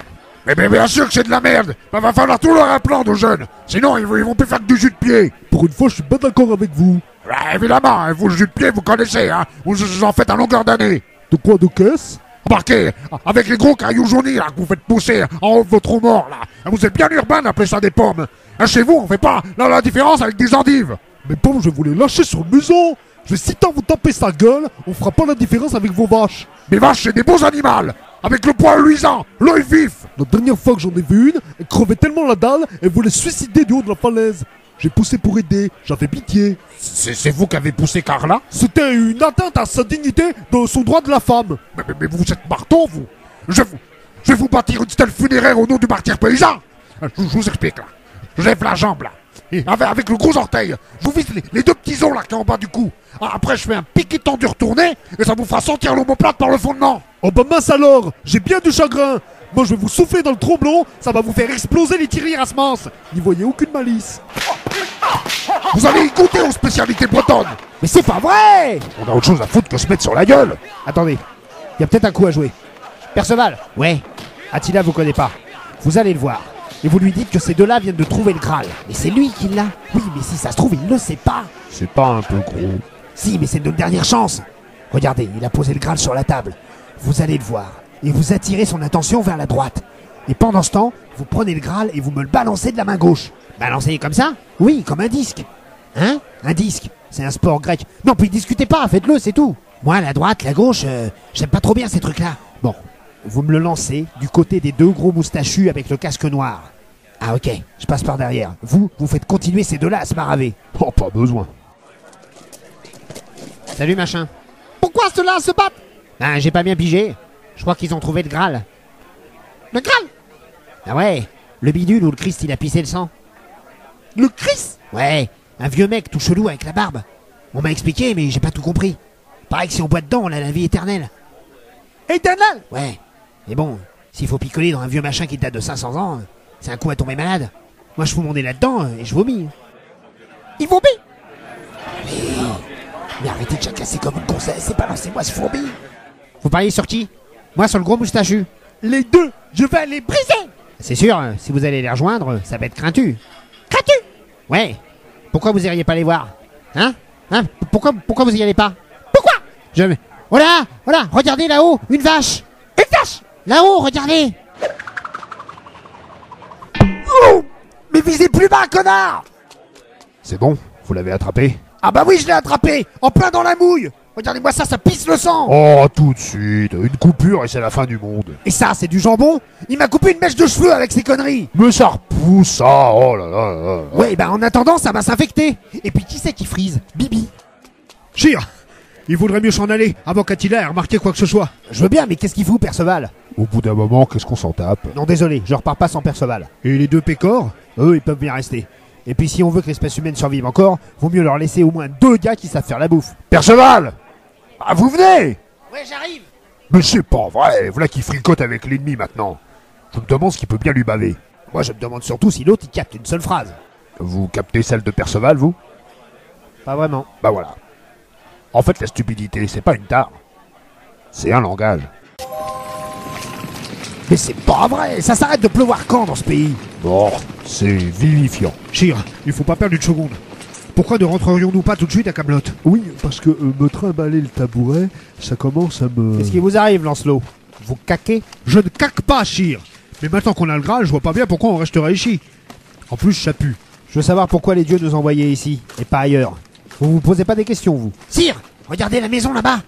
S6: Mais bien sûr que c'est de la merde! Va falloir tout leur apprendre aux jeunes! Sinon ils vont plus faire que du jus de pied!
S3: Pour une fois, je suis pas d'accord avec vous.
S6: Ah, évidemment, hein, vous le jus de pied vous connaissez, hein! Vous en faites à longueur d'année!
S3: De quoi de caisse?
S6: Remarquez, avec les gros cailloux jaunis là que vous faites pousser en haut de votre trou mort là, vous êtes bien urbain d'appeler ça des pommes. Hein, chez vous, on fait pas la différence avec des endives.
S3: Mes pommes, je vais vous les lâcher sur le museau. Je vais si tant vous taper sa gueule, on fera pas la différence avec vos vaches.
S6: Mes vaches, c'est des beaux animaux, avec le poil luisant, l'œil vif.
S3: La dernière fois que j'en ai vu une, elle crevait tellement la dalle, elle voulait se suicider du haut de la falaise. J'ai poussé pour aider, j'avais pitié.
S6: C'est vous qui avez poussé Carla?
S3: C'était une atteinte à sa dignité de son droit de la femme.
S6: Mais vous êtes marteau, vous. Je vais vous bâtir une stèle funéraire au nom du martyr paysan. Je vous explique, là. Je lève la jambe, là. Et avec le gros orteil, je vous vise les deux petits os, là, qui sont en bas du cou. Après, je fais un piquet tendu retourné, et ça vous fera sortir l'omoplate par le fondement.
S3: Oh bah mince alors, j'ai bien du chagrin. Moi je vais vous souffler dans le tromblon, ça va vous faire exploser les tirelires à semences. N'y voyez aucune malice.
S6: Vous allez y goûter aux spécialités bretonnes.
S4: Mais c'est pas vrai!
S6: On a autre chose à foutre que se mettre sur la gueule.
S4: Attendez, il y a peut-être un coup à jouer. Perceval? Ouais. Attila vous connaît pas. Vous allez le voir. Et vous lui dites que ces deux-là viennent de trouver le Graal. Mais c'est lui qui l'a. Oui, mais si ça se trouve, il le sait pas.
S6: C'est pas un peu gros?
S4: Si, mais c'est notre dernière chance. Regardez, il a posé le Graal sur la table. Vous allez le voir. Et vous attirez son attention vers la droite. Et pendant ce temps, vous prenez le Graal et vous me le balancez de la main gauche. Balancez comme ça? Oui, comme un disque. Hein? Un disque. C'est un sport grec. Non, puis discutez pas, faites-le, c'est tout. Moi, la droite, la gauche, j'aime pas trop bien ces trucs-là. Bon, vous me le lancez du côté des deux gros moustachus avec le casque noir. Ah ok, je passe par derrière. Vous faites continuer ces deux-là à se maraver.
S6: Oh, pas besoin.
S4: Salut machin.
S1: Pourquoi ceux-là se battent?
S4: Ben, j'ai pas bien pigé. Je crois qu'ils ont trouvé le Graal.
S1: Le Graal?
S4: Ah ouais, le bidule où le Christ il a pissé le sang.
S1: Le Christ?
S4: Ouais, un vieux mec tout chelou avec la barbe. On m'a expliqué, mais j'ai pas tout compris. Pareil que si on boit dedans, on a la vie éternelle.
S1: Éternel?
S4: Ouais. Mais bon, s'il faut picoler dans un vieux machin qui date de 500 ans, c'est un coup à tomber malade. Moi, je fous mon nez là-dedans et je vomis.
S1: Il vomit?
S4: Mais arrêtez de chacasser comme une gonzesse et balancez-moi ce fourbi. Vous pariez sur qui? Moi, sur le gros moustachu.
S1: Les deux, je vais les briser!
S4: C'est sûr, si vous allez les rejoindre, ça va être craintu.
S1: Craintu?
S4: Ouais. Pourquoi vous iriez pas les voir? Hein? Pourquoi vous y allez pas?
S1: Pourquoi?
S4: Oh là! Regardez là-haut! Une vache!
S1: Une vache!
S4: Là-haut, regardez!
S6: Oh! Mais visez plus bas, connard! C'est bon, vous l'avez attrapé?
S4: Ah bah oui, je l'ai attrapé! En plein dans la mouille! Regardez-moi ça, ça pisse le sang!
S6: Oh, tout de suite, une coupure et c'est la fin du monde.
S4: Et ça, c'est du jambon? Il m'a coupé une mèche de cheveux avec ses conneries!
S6: Mais ça repousse, ça, oh là là là là.
S4: Ouais, bah en attendant, ça va s'infecter! Et puis qui c'est qui frise? Bibi!
S2: Chir, il vaudrait mieux s'en aller avant qu'Attila ait remarqué quoi que ce soit.
S4: Je veux bien, mais qu'est-ce qu'il fout, Perceval?
S6: Au bout d'un moment, qu'est-ce qu'on s'en tape?
S4: Non, désolé, je repars pas sans Perceval.
S2: Et les deux pécores?
S4: Eux, ils peuvent bien rester. Et puis si on veut que l'espèce humaine survive encore, vaut mieux leur laisser au moins 2 gars qui savent faire la bouffe.
S6: Perceval! Ah, vous venez!
S4: Ouais, j'arrive!
S6: Mais c'est pas vrai, voilà qui fricote avec l'ennemi maintenant. Je me demande ce qui peut bien lui baver.
S4: Moi, je me demande surtout si l'autre, il capte une seule phrase.
S6: Vous captez celle de Perceval, vous?
S4: Pas vraiment.
S6: Bah voilà. En fait, la stupidité, c'est pas une tare. C'est un langage.
S4: Mais c'est pas vrai! Ça s'arrête de pleuvoir quand dans ce pays?
S6: Bon, c'est vivifiant.
S2: Chir, il faut pas perdre une seconde. Pourquoi ne rentrerions-nous pas tout de suite à Camelot?
S3: Oui, parce que me trimballer le tabouret, ça commence à me...
S4: Qu'est-ce qui vous arrive, Lancelot? Vous caquez?
S2: Je ne caque pas, Chir. Mais maintenant qu'on a le Graal, je vois pas bien pourquoi on resterait ici. En plus, ça pue.
S4: Je veux savoir pourquoi les dieux nous envoyaient ici, et pas ailleurs. Vous vous posez pas des questions, vous? Sire! Regardez la maison là-bas!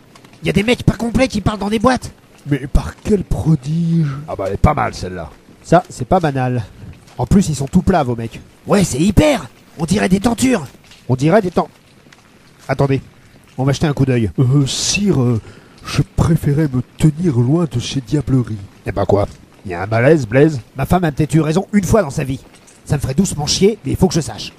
S4: Il y a des mecs pas complets qui parlent dans des boîtes!
S3: Mais par quel prodige!
S6: Ah bah elle est pas mal celle-là.
S4: Ça, c'est pas banal. En plus, ils sont tout plats, vos mecs. Ouais, c'est hyper! On dirait des tentures! On dirait des temps. Attendez, on va jeter un coup d'œil.
S3: Sire, je préférais me tenir loin de ces diableries.
S6: Eh bah quoi? Il y a un malaise, Blaise?
S4: Ma femme a peut-être eu raison une fois dans sa vie. Ça me ferait doucement chier, mais il faut que je sache.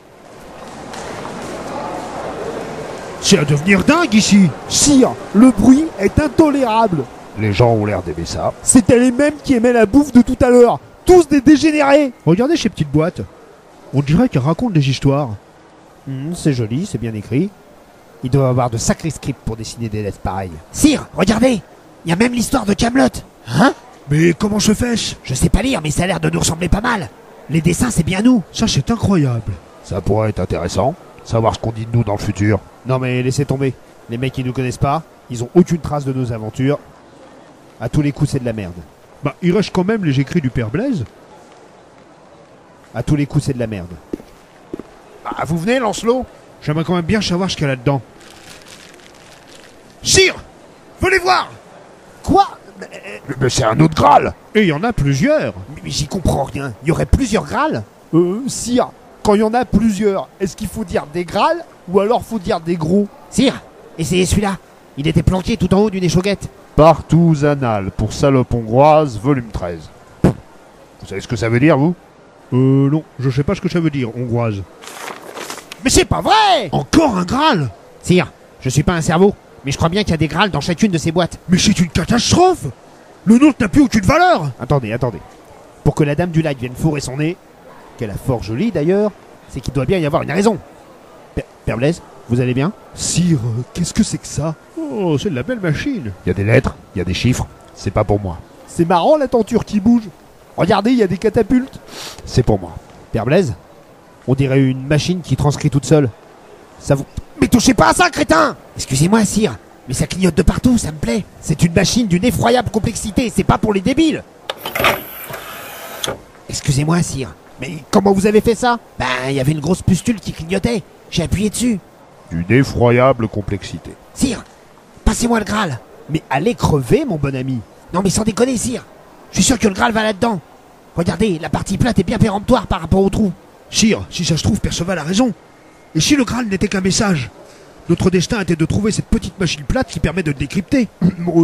S2: C'est à devenir dingue ici.
S3: Sire, le bruit est intolérable.
S6: Les gens ont l'air d'aimer ça.
S3: C'était les mêmes qui aimaient la bouffe de tout à l'heure. Tous des dégénérés.
S2: Regardez ces petites boîtes. On dirait qu'elles racontent des histoires.
S4: C'est joli, c'est bien écrit. Ils doivent avoir de sacrés scripts pour dessiner des lettres pareilles. Sire, regardez, il y a même l'histoire de Camelot. Hein?
S2: Mais comment se fait-ce?
S4: Je sais pas lire, mais ça a l'air de nous ressembler pas mal. Les dessins, c'est bien nous.
S2: Ça, c'est incroyable.
S6: Ça pourrait être intéressant. Savoir ce qu'on dit de nous dans le futur.
S4: Non mais laissez tomber. Les mecs qui nous connaissent pas, ils ont aucune trace de nos aventures. À tous les coups, c'est de la merde.
S2: Bah, il reste quand même les écrits du père Blaise.
S4: À tous les coups, c'est de la merde.
S6: Ah, vous venez, Lancelot?
S2: J'aimerais quand même bien savoir ce qu'il y a là-dedans.
S6: Sire! Venez voir!
S4: Quoi?
S6: Mais c'est un autre Graal!
S2: Et il y en a plusieurs.
S4: Mais j'y comprends rien. Il y aurait plusieurs Graals?
S3: Sire, quand il y en a plusieurs, est-ce qu'il faut dire des Graals ou alors faut dire des gros?
S4: Sire, essayez celui-là. Il était planqué tout en haut d'une échauguette.
S6: Partout anal pour salope hongroise, volume 13. Vous savez ce que ça veut dire, vous?
S2: Non, je sais pas ce que ça veut dire, hongroise.
S4: Mais c'est pas vrai!
S2: Encore un Graal?
S4: Sire, je suis pas un cerveau, mais je crois bien qu'il y a des Graals dans chacune de ces boîtes.
S2: Mais c'est une catastrophe! Le nôtre n'a plus aucune valeur!
S4: Attendez. Pour que la dame du lac vienne fourrer son nez, qu'elle a fort jolie d'ailleurs, c'est qu'il doit bien y avoir une raison. Père Blaise, vous allez bien?
S3: Sire, qu'est-ce que c'est que ça?
S2: Oh, c'est de la belle machine.
S6: Il y a des lettres, il y a des chiffres. C'est pas pour moi.
S3: C'est marrant la tenture qui bouge. Regardez, il y a des catapultes.
S6: C'est pour moi.
S4: Père Blaise, on dirait une machine qui transcrit toute seule. Ça vous... Mais touchez pas à ça, crétin! Excusez-moi, sire, mais ça clignote de partout, ça me plaît. C'est une machine d'une effroyable complexité, c'est pas pour les débiles. Excusez-moi, sire, mais comment vous avez fait ça? Ben, il y avait une grosse pustule qui clignotait. J'ai appuyé dessus.
S6: D'une effroyable complexité.
S4: Sire, passez-moi le Graal.
S3: Mais allez crever, mon bon ami.
S4: Non mais sans déconner, sire. Je suis sûr que le Graal va là-dedans. Regardez, la partie plate est bien péremptoire par rapport au trou.
S2: Sire, si ça se trouve, Perceval a raison. Et si le Graal n'était qu'un message? Notre destin était de trouver cette petite machine plate qui permet de le décrypter.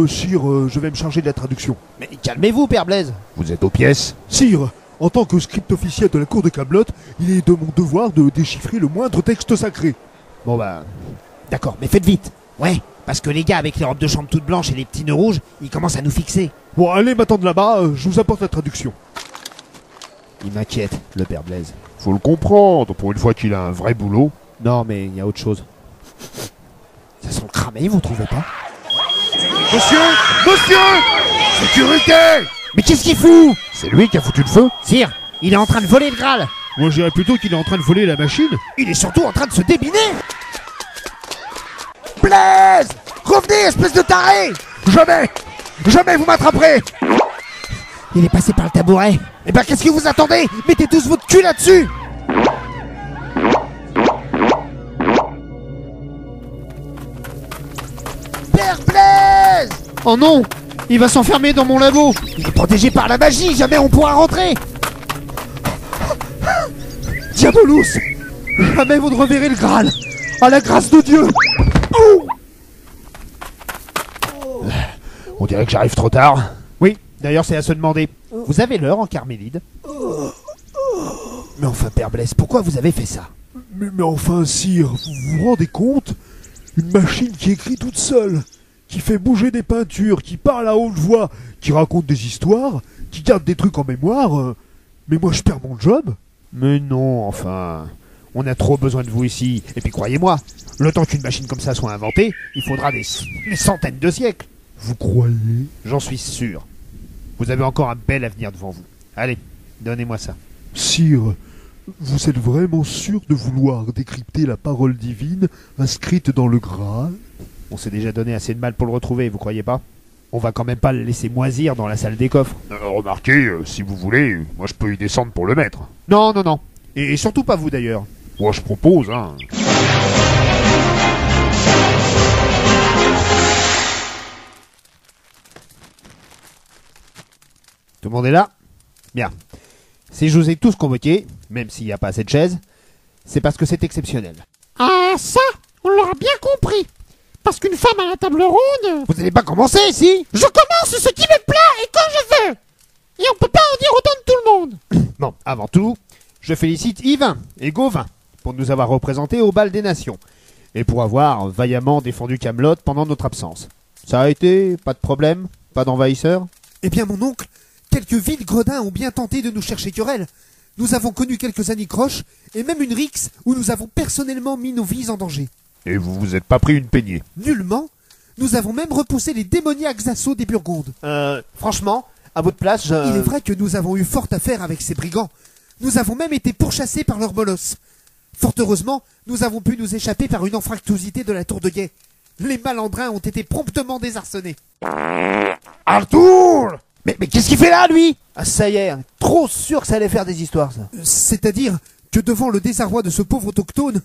S3: Sire, je vais me charger de la traduction.
S4: Mais calmez-vous, Père Blaise.
S6: Vous êtes aux pièces?
S3: Sire, en tant que script officiel de la cour de Camelot, il est de mon devoir de déchiffrer le moindre texte sacré.
S4: Bon bah... D'accord, mais faites vite. Ouais, parce que les gars avec les robes de chambre toutes blanches et les petits nœuds rouges, ils commencent à nous fixer.
S3: Bon, allez m'attendre là-bas, je vous apporte la traduction.
S4: Il m'inquiète, le Père Blaise.
S6: Faut le comprendre, pour une fois qu'il a un vrai boulot.
S4: Non mais il y a autre chose. Ça sent le cramé, vous trouvez pas?
S6: Monsieur! Sécurité!
S4: Mais qu'est-ce qu'il fout?
S6: C'est lui qui a foutu le feu?
S4: Sire, il est en train de voler le Graal.
S2: Moi, je dirais plutôt qu'il est en train de voler la machine.
S4: Il est surtout en train de se débiner.
S6: Blaise! Revenez, espèce de taré! Jamais vous m'attraperez!
S4: Il est passé par le tabouret. Eh ben qu'est-ce que vous attendez? Mettez tous votre cul là-dessus. Père Blaise! Oh non! Il va s'enfermer dans mon labo. Il est protégé par la magie, jamais on pourra rentrer.
S3: Diabolus! Jamais vous ne reverrez le Graal! À la grâce de Dieu!
S6: On dirait que j'arrive trop tard.
S4: Oui, d'ailleurs c'est à se demander. Vous avez l'heure en Carmélide? Mais enfin, Père Blaise, pourquoi vous avez fait ça?
S3: Mais enfin, sire, vous vous rendez compte? Une machine qui écrit toute seule, qui fait bouger des peintures, qui parle à haute voix, qui raconte des histoires, qui garde des trucs en mémoire. Mais moi je perds mon job?
S4: Mais non, enfin... On a trop besoin de vous ici. Et puis croyez-moi, le temps qu'une machine comme ça soit inventée, il faudra des centaines de siècles.
S3: Vous croyez?
S4: J'en suis sûr. Vous avez encore un bel avenir devant vous. Allez, donnez-moi ça.
S3: Sire, vous êtes vraiment sûr de vouloir décrypter la parole divine inscrite dans le Graal?
S4: On s'est déjà donné assez de mal pour le retrouver, vous croyez pas? On va quand même pas le laisser moisir dans la salle des coffres.
S6: Remarquez, si vous voulez, moi je peux y descendre pour le mettre.
S4: Non. Et surtout pas vous d'ailleurs.
S6: Moi je propose, hein.
S4: Tout le monde est là? Bien. Si je vous ai tous convoqués, même s'il n'y a pas assez de chaises, c'est parce que c'est exceptionnel.
S1: Ah, ça, on l'aura bien compris. Parce qu'une femme à la table ronde...
S4: Vous n'allez pas commencer ici?
S1: Je commence ce qui me plaît et quand je veux. Et on peut pas en dire autant de tout le monde.
S4: Bon, avant tout, je félicite Yvain et Gauvin pour nous avoir représentés au bal des nations. et pour avoir vaillamment défendu Camelot pendant notre absence. Ça a été, pas de problème, pas d'envahisseurs.
S2: Eh bien, mon oncle, quelques vils gredins ont bien tenté de nous chercher querelle. Nous avons connu quelques anicroches et même une rixe où nous avons personnellement mis nos vies en danger.
S6: Et vous vous êtes pas pris une peignée?
S2: Nullement. Nous avons même repoussé les démoniaques assauts des Burgondes.
S8: Franchement, à votre place,
S2: Il est vrai que nous avons eu fort affaire avec ces brigands. Nous avons même été pourchassés par leurs molosses. Fort heureusement, nous avons pu nous échapper par une anfractuosité de la tour de guet. Les malandrins ont été promptement désarçonnés.
S6: Arthur!
S4: Mais qu'est-ce qu'il fait là, lui?
S8: Ah, ça y est, trop sûr que ça allait faire des histoires, ça.
S2: C'est-à-dire que devant le désarroi de ce pauvre autochtone,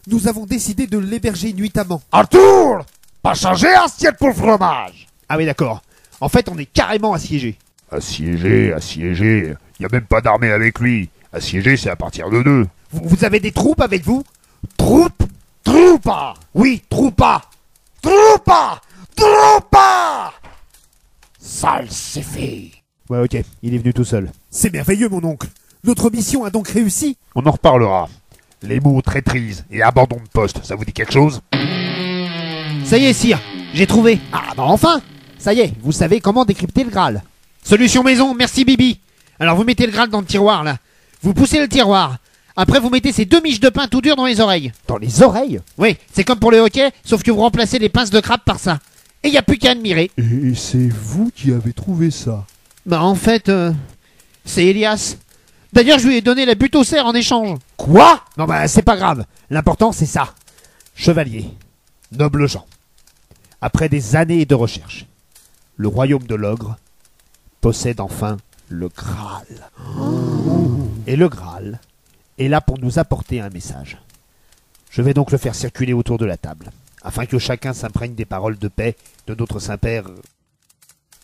S2: nous avons décidé de l'héberger nuitamment.
S6: Arthur! Pas changer assiette pour le fromage!
S4: Ah oui, d'accord. En fait, on est carrément assiégés.
S6: Assiégé, assiégé. Y a même pas d'armée avec lui. Assiégé, c'est à partir de 2.
S4: Vous avez des troupes avec vous?
S6: Troupe? Troupa!
S4: Oui, troupa!
S6: Troupa! Troupa! Sale, c'est fait.
S4: Ouais, ok, il est venu tout seul.
S2: C'est merveilleux, mon oncle. Notre mission a donc réussi.
S6: On en reparlera. Les mots traîtrise et abandon de poste, ça vous dit quelque chose?
S4: Ça y est, sire, j'ai trouvé. Ah, bah enfin! Ça y est, vous savez comment décrypter le Graal. Solution maison, merci Bibi. Alors vous mettez le Graal dans le tiroir, là. Vous poussez le tiroir. Après, vous mettez ces 2 miches de pain tout dur dans les oreilles.
S2: Dans les oreilles?
S4: Oui, c'est comme pour le hockey, sauf que vous remplacez les pinces de crabe par ça. Et y a plus qu'à admirer.
S3: Et c'est vous qui avez trouvé ça?
S4: Bah en fait, c'est Elias. D'ailleurs, je lui ai donné la butte au cerf en échange.
S2: Quoi?
S4: Non bah c'est pas grave. L'important c'est ça. Chevalier, noble gens. Après des années de recherche, le royaume de l'ogre possède enfin le Graal. Et le Graal est là pour nous apporter un message. Je vais donc le faire circuler autour de la table, afin que chacun s'imprègne des paroles de paix de notre Saint-Père.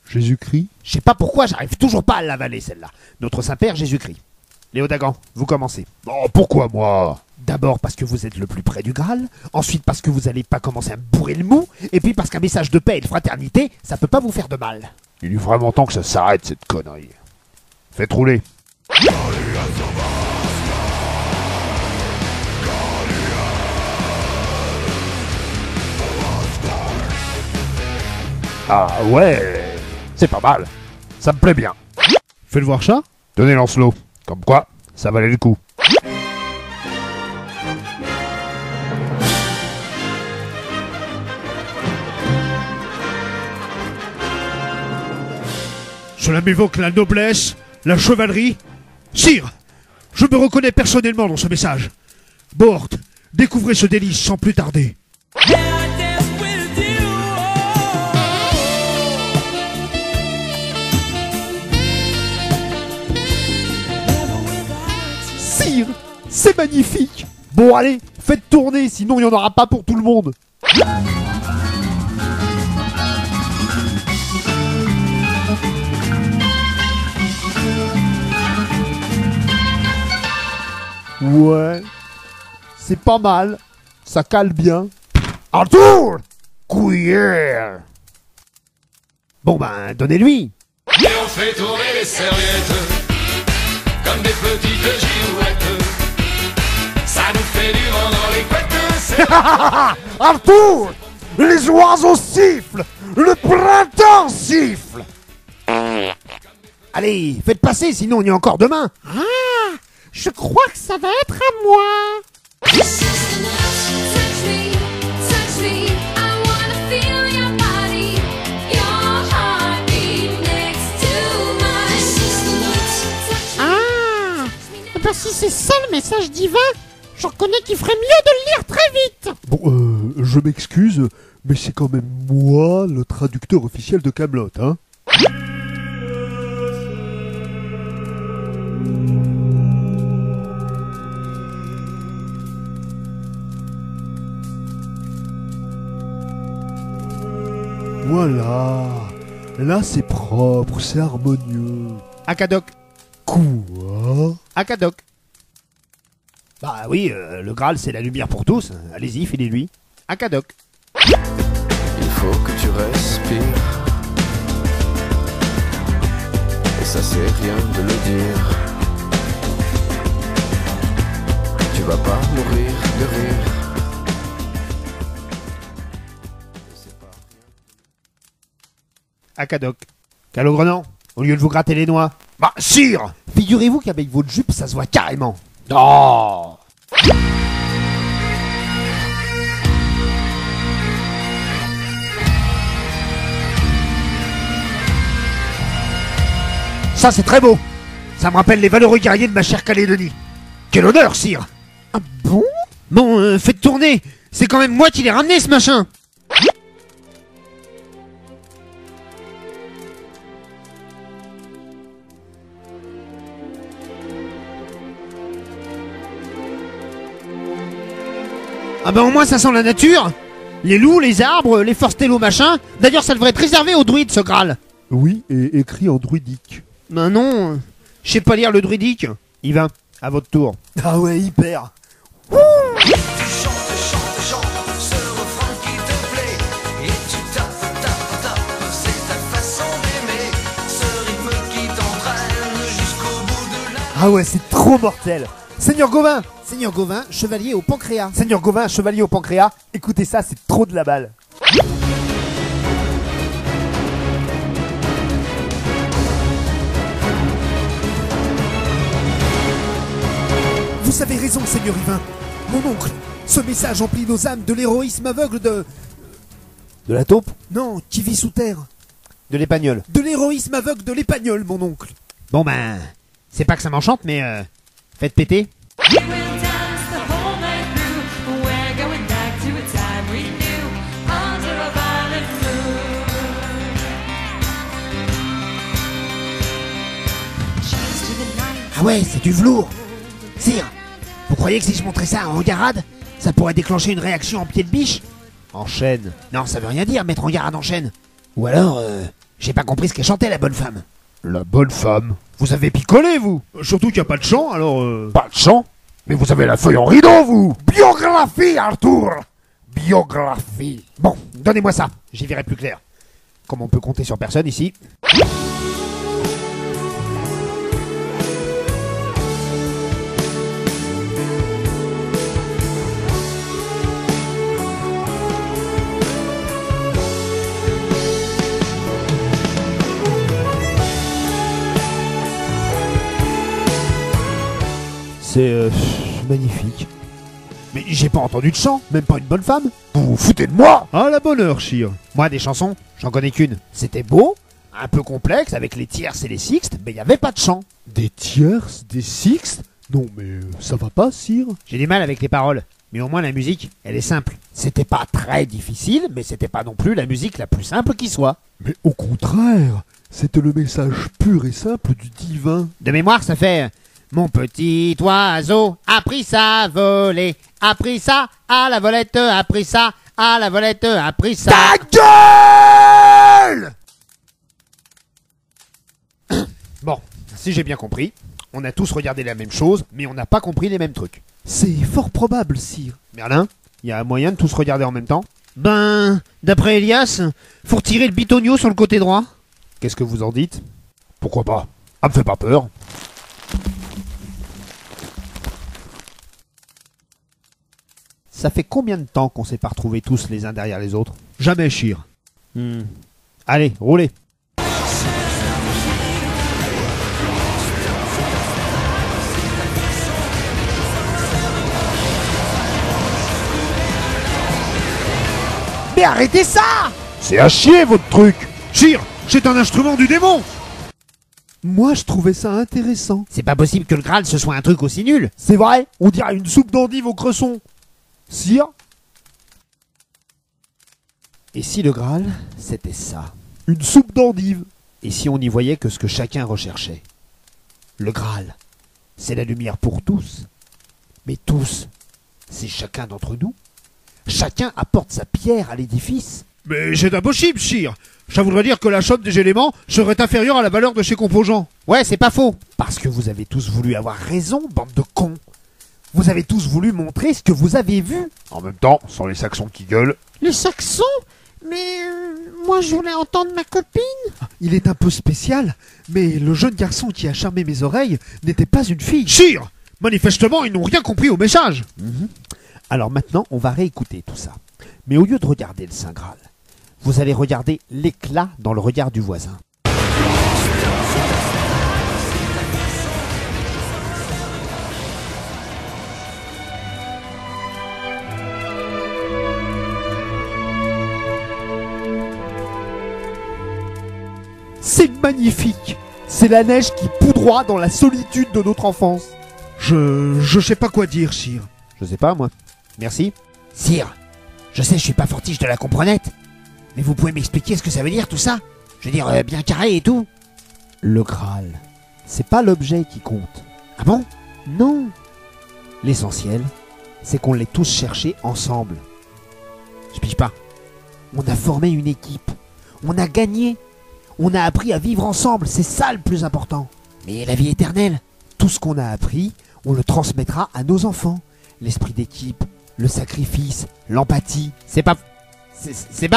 S3: Jésus-Christ?
S4: Je sais pas pourquoi, j'arrive toujours pas à l'avaler celle-là. Notre Saint-Père Jésus-Christ. Léo Dagan, vous commencez.
S6: Oh, pourquoi moi?
S4: D'abord parce que vous êtes le plus près du Graal, ensuite parce que vous allez pas commencer à me bourrer le mou, et puis parce qu'un message de paix et de fraternité, ça peut pas vous faire de mal.
S6: Il est vraiment temps que ça s'arrête, cette connerie. Faites rouler. Ah ouais, c'est pas mal. Ça me plaît bien.
S3: Faites voir ça?
S6: Tenez Lancelot. Comme quoi, ça valait le coup.
S2: Cela m'évoque la noblesse, la chevalerie. Sire, je me reconnais personnellement dans ce message. Bort, découvrez ce délice sans plus tarder.
S4: Sire, c'est magnifique. Bon allez, faites tourner, sinon il n'y en aura pas pour tout le monde. Ouais, c'est pas mal, ça cale bien.
S6: Arthur! Couillère!
S4: Bon ben, donnez-lui.
S9: Et on fait tourner les serviettes comme des petites girouettes. Ça nous fait du vent dans les couettes.
S6: Arthur! Les oiseaux sifflent! Le printemps siffle!
S4: Allez, faites passer, sinon on y est encore demain.
S1: Ah, je crois que ça va être à moi. Ah, ben si c'est ça le message divin, je reconnais qu'il ferait mieux de le lire très vite.
S3: Bon, je m'excuse, mais c'est quand même moi le traducteur officiel de Camelot, hein? Voilà. Là, c'est propre, c'est harmonieux.
S4: Akadoc.
S3: Quoi?
S4: Akadoc. Bah oui, le Graal c'est la lumière pour tous. Allez-y, filez-lui. Akadoc.
S9: Il faut que tu respires. Et ça c'est rien de le dire. Tu vas pas mourir de rire.
S4: à Cadoc. Calogrenant, au lieu de vous gratter les noix.
S6: Bah, sire!
S4: Figurez-vous qu'avec votre jupe, ça se voit carrément.
S6: Oh!
S4: Ça, c'est très beau. Ça me rappelle les valeureux guerriers de ma chère Calédonie.
S6: Quel honneur, sire!
S1: Ah bon?
S4: Bon, faites tourner. C'est quand même moi qui l'ai ramené, ce machin. Ah ben au moins ça sent la nature. Les loups, les arbres, les forstellos machin. D'ailleurs ça devrait être réservé aux druides ce Graal.
S3: Oui, et écrit en druidique.
S4: Ben non, je sais pas lire le druidique. Yvain, à votre tour.
S8: Ah ouais, hyper.
S9: Tu chantes, chantes, chantes ce refrain qui te plaît. Et tu tapes, tapes, tapes, c'est ta façon d'aimer. Ce rythme qui t'entraîne jusqu'au bout de la...
S8: Ah ouais, c'est trop mortel. Seigneur Gauvin,
S2: Seigneur Gauvin, chevalier au pancréas.
S8: Seigneur Gauvin, chevalier au pancréas, écoutez ça, c'est trop de la balle.
S2: Vous avez raison, Seigneur Yvain. Mon oncle, ce message emplit nos âmes de l'héroïsme aveugle de...
S8: De la taupe?
S2: Non, qui vit sous terre.
S8: De l'épagnole.
S2: De l'héroïsme aveugle de l'épagnole, mon oncle.
S4: Bon ben, c'est pas que ça m'enchante, mais faites péter.
S10: We will dance the whole night through. We're going back to a time we knew under a violet moon. Cheers to the night.
S4: Ah ouais, c'est du velours. Sire, vous croyez que si je montrais ça en garade, ça pourrait déclencher une réaction en pied de biche?
S8: En chaîne.
S4: Non, ça veut rien dire, mettre en garade en chaîne. Ou alors, j'ai pas compris ce qu'elle chantait, la bonne femme.
S6: La bonne femme.
S4: Vous avez picolé, vous?
S6: Surtout qu'il n'y a pas de chant, alors... Pas de chant? Mais vous avez la feuille en rideau, vous! Biographie, Arthur! Biographie.
S4: Bon, donnez-moi ça, j'y verrai plus clair. Comme on peut compter sur personne ici.
S8: C'est magnifique.
S4: Mais j'ai pas entendu de chant, même pas une bonne femme.
S6: Vous vous foutez de moi?
S3: Ah, la bonne heure, Chir.
S4: Moi, des chansons, j'en connais qu'une. C'était beau, un peu complexe, avec les tierces et les sixtes, mais il y avait pas de chant.
S3: Des tierces, des sixtes? Non, mais ça va pas, Sire.
S4: J'ai du mal avec les paroles, mais au moins la musique, elle est simple. C'était pas très difficile, mais c'était pas non plus la musique la plus simple qui soit.
S3: Mais au contraire, c'était le message pur et simple du divin.
S4: De mémoire, ça fait mon petit oiseau a pris ça à voler, a pris ça à la volette, a pris ça à la volette, a pris ça.
S6: Ta gueule!
S4: Bon, si j'ai bien compris, on a tous regardé la même chose, mais on n'a pas compris les mêmes trucs.
S2: C'est fort probable, sire.
S4: Merlin, il y a moyen de tous regarder en même temps? Ben, d'après Elias, faut retirer le bitonio sur le côté droit. Qu'est-ce que vous en dites?
S6: Pourquoi pas? Ah, me fait pas peur.
S4: Ça fait combien de temps qu'on s'est pas retrouvés tous les uns derrière les autres?
S3: Jamais, Chir.
S4: Allez, roulez. Mais arrêtez ça!
S6: C'est à chier, votre truc!
S3: Chir, c'est un instrument du démon. Moi, je trouvais ça intéressant.
S4: C'est pas possible que le Graal ce soit un truc aussi nul.
S8: C'est vrai, on dirait une soupe d'endive au cresson. Sire?
S4: Et si le Graal, c'était ça?
S8: Une soupe d'endive.
S4: Et si on n'y voyait que ce que chacun recherchait? Le Graal, c'est la lumière pour tous. Mais tous, c'est chacun d'entre nous. Chacun apporte sa pierre à l'édifice.
S3: Mais c'est impossible, Chir. Ça voudrait dire que la somme des éléments serait inférieure à la valeur de ses composants.
S4: Ouais, c'est pas faux. Parce que vous avez tous voulu avoir raison, bande de cons. Vous avez tous voulu montrer ce que vous avez vu.
S6: En même temps, sans les Saxons qui gueulent.
S1: Les Saxons? Mais moi je voulais entendre ma copine.
S2: Il est un peu spécial, mais le jeune garçon qui a charmé mes oreilles n'était pas une fille.
S3: Chir, manifestement, ils n'ont rien compris au message.
S4: Alors maintenant, on va réécouter tout ça. Mais au lieu de regarder le Saint Graal, Vous allez regarder l'éclat dans le regard du voisin. C'est magnifique. C'est la neige qui poudroie dans la solitude de notre enfance.
S2: Je sais pas quoi dire, Sire.
S4: Je sais pas, moi. Merci.
S5: Sire, je sais, je suis pas fortiche de la comprenette, mais vous pouvez m'expliquer ce que ça veut dire tout ça? Je veux dire, bien carré et tout.
S4: Le Graal, c'est pas l'objet qui compte.
S5: Ah bon?
S4: Non. L'essentiel, c'est qu'on l'ait tous cherché ensemble.
S5: Je pige pas.
S4: On a formé une équipe. On a gagné. On a appris à vivre ensemble. C'est ça le plus important.
S5: Mais la vie éternelle?
S4: Tout ce qu'on a appris, on le transmettra à nos enfants. L'esprit d'équipe, le sacrifice, l'empathie.
S5: C'est pas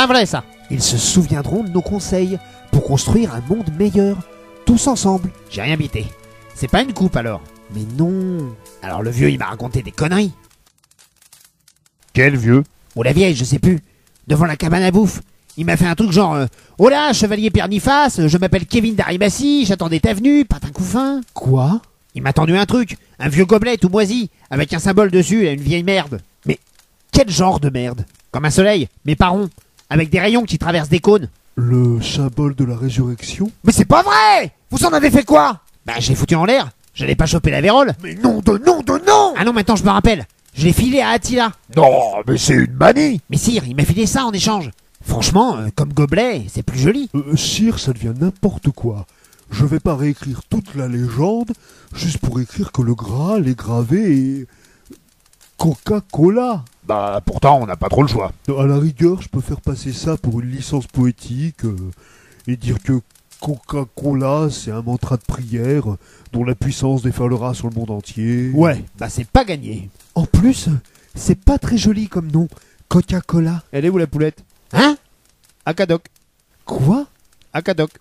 S5: vrai ça.
S4: Ils se souviendront de nos conseils pour construire un monde meilleur, tous ensemble.
S5: J'ai rien bité. C'est pas une coupe alors?
S4: Mais non.
S5: Alors le vieux il m'a raconté des conneries.
S6: Quel vieux?
S5: Ou la vieille, je sais plus. Devant la cabane à bouffe. Il m'a fait un truc genre oh là, chevalier Perniface, je m'appelle Kevin d'Arimatie, j'attendais ta venue, patin couffin.
S4: Quoi?
S5: Il m'a tendu un truc, un vieux gobelet tout moisi, avec un symbole dessus et une vieille merde.
S4: Mais quel genre de merde?
S5: Comme un soleil, mais pas rond, avec des rayons qui traversent des cônes.
S3: Le symbole de la résurrection?
S5: Mais c'est pas vrai! Vous en avez fait quoi? Ben je l'ai foutu en l'air, j'allais pas choper la vérole.
S6: Mais non de non de non!
S5: Ah non, maintenant je me rappelle, je l'ai filé à Attila.
S6: Non, mais c'est une manie!
S5: Mais sire, il m'a filé ça en échange. Franchement, comme gobelet, c'est plus joli.
S3: Sire, ça devient n'importe quoi. Je vais pas réécrire toute la légende juste pour écrire que le Graal est gravé et... Coca-Cola.
S6: Bah pourtant on n'a pas trop le choix.
S3: À la rigueur, je peux faire passer ça pour une licence poétique et dire que Coca-Cola, c'est un mantra de prière dont la puissance déferlera sur le monde entier.
S4: Ouais, bah c'est pas gagné. En plus, c'est pas très joli comme nom. Coca-Cola. Elle est où la poulette?
S5: Hein?
S4: À Cadoc. Quoi? À Cadoc.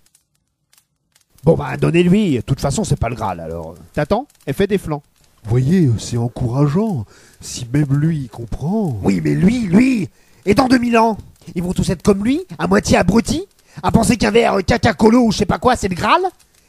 S6: Bon bah donnez-lui, de toute façon c'est pas le Graal alors.
S4: T'attends? Elle fait des flancs.
S3: Voyez, c'est encourageant. Si même lui y comprend.
S5: Oui, mais lui, et dans 2000 ans, ils vont tous être comme lui, à moitié abrutis, à penser qu'un verre caca-colo ou je sais pas quoi, c'est le Graal.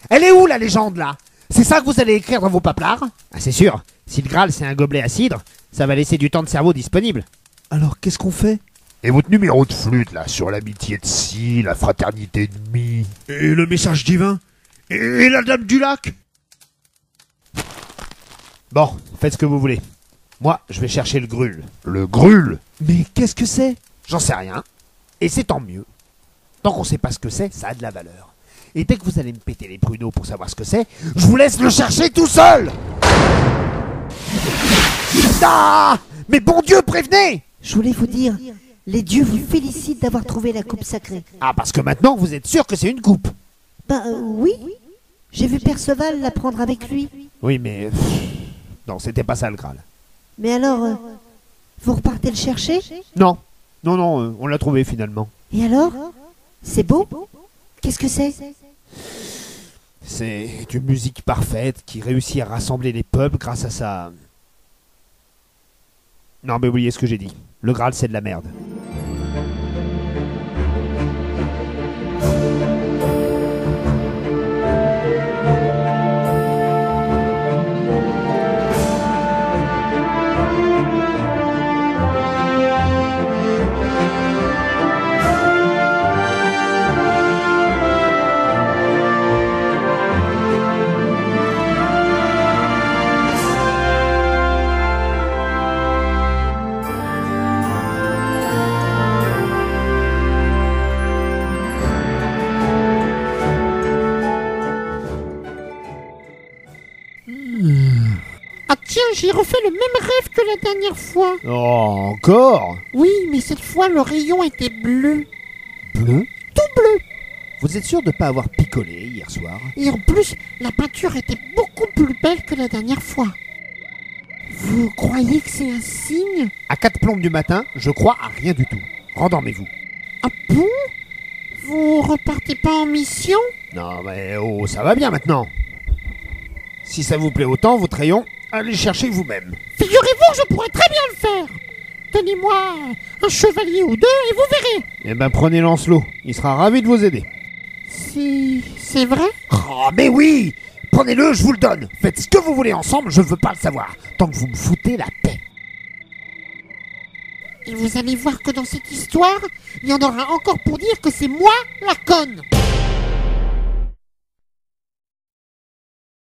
S5: Elle est où la légende là? C'est ça que vous allez écrire dans vos paplards? Ah c'est sûr, si le Graal c'est un gobelet à cidre, ça va laisser du temps de cerveau disponible.
S4: Alors qu'est-ce qu'on fait?
S6: Et votre numéro de flûte là, sur l'amitié de scie, la fraternité de mi.
S2: Et le message divin? Et la dame du lac?
S4: Bon, faites ce que vous voulez. Moi, je vais chercher le grul.
S6: Le grul?
S4: Mais qu'est-ce que c'est?
S5: J'en sais rien. Et c'est tant mieux. Tant qu'on sait pas ce que c'est, ça a de la valeur. Et dès que vous allez me péter les pruneaux pour savoir ce que c'est, je vous laisse le chercher tout seul. Ah! Mais bon Dieu, prévenez!
S7: Je voulais vous dire, les dieux vous félicitent d'avoir trouvé la coupe sacrée.
S5: Ah, parce que maintenant, vous êtes sûr que c'est une coupe.
S7: Oui. J'ai vu Perceval la prendre avec lui.
S4: Oui, mais... Non, c'était pas ça le Graal.
S7: Mais alors, vous repartez le chercher?
S4: Non, on l'a trouvé finalement.
S7: Et alors? C'est beau? Qu'est-ce que c'est?
S4: C'est une musique parfaite qui réussit à rassembler les peuples grâce à sa... Non, mais oubliez ce que j'ai dit. Le Graal, c'est de la merde.
S1: Ah tiens, j'ai refait le même rêve que la dernière fois.
S4: Oh, encore?
S1: Oui, mais cette fois, le rayon était bleu.
S4: Bleu?
S1: Tout bleu.
S4: Vous êtes sûr de pas avoir picolé hier soir?
S1: Et en plus, la peinture était beaucoup plus belle que la dernière fois. Vous croyez que c'est un signe?
S4: À 4 plombes du matin, je crois à rien du tout. Rendormez-vous.
S1: Ah bon? Vous repartez pas en mission?
S4: Non, mais oh, ça va bien maintenant. Si ça vous plaît autant, votre rayon, allez le chercher vous-même.
S1: Figurez-vous que je pourrais très bien le faire. Donnez-moi un chevalier ou deux et vous verrez.
S4: Eh ben prenez Lancelot, il sera ravi de vous aider.
S1: C'est vrai?
S5: Oh, mais oui! Prenez-le, je vous le donne. Faites ce que vous voulez ensemble, je ne veux pas le savoir. Tant que vous me foutez la paix.
S1: Et vous allez voir que dans cette histoire, il y en aura encore pour dire que c'est moi la conne.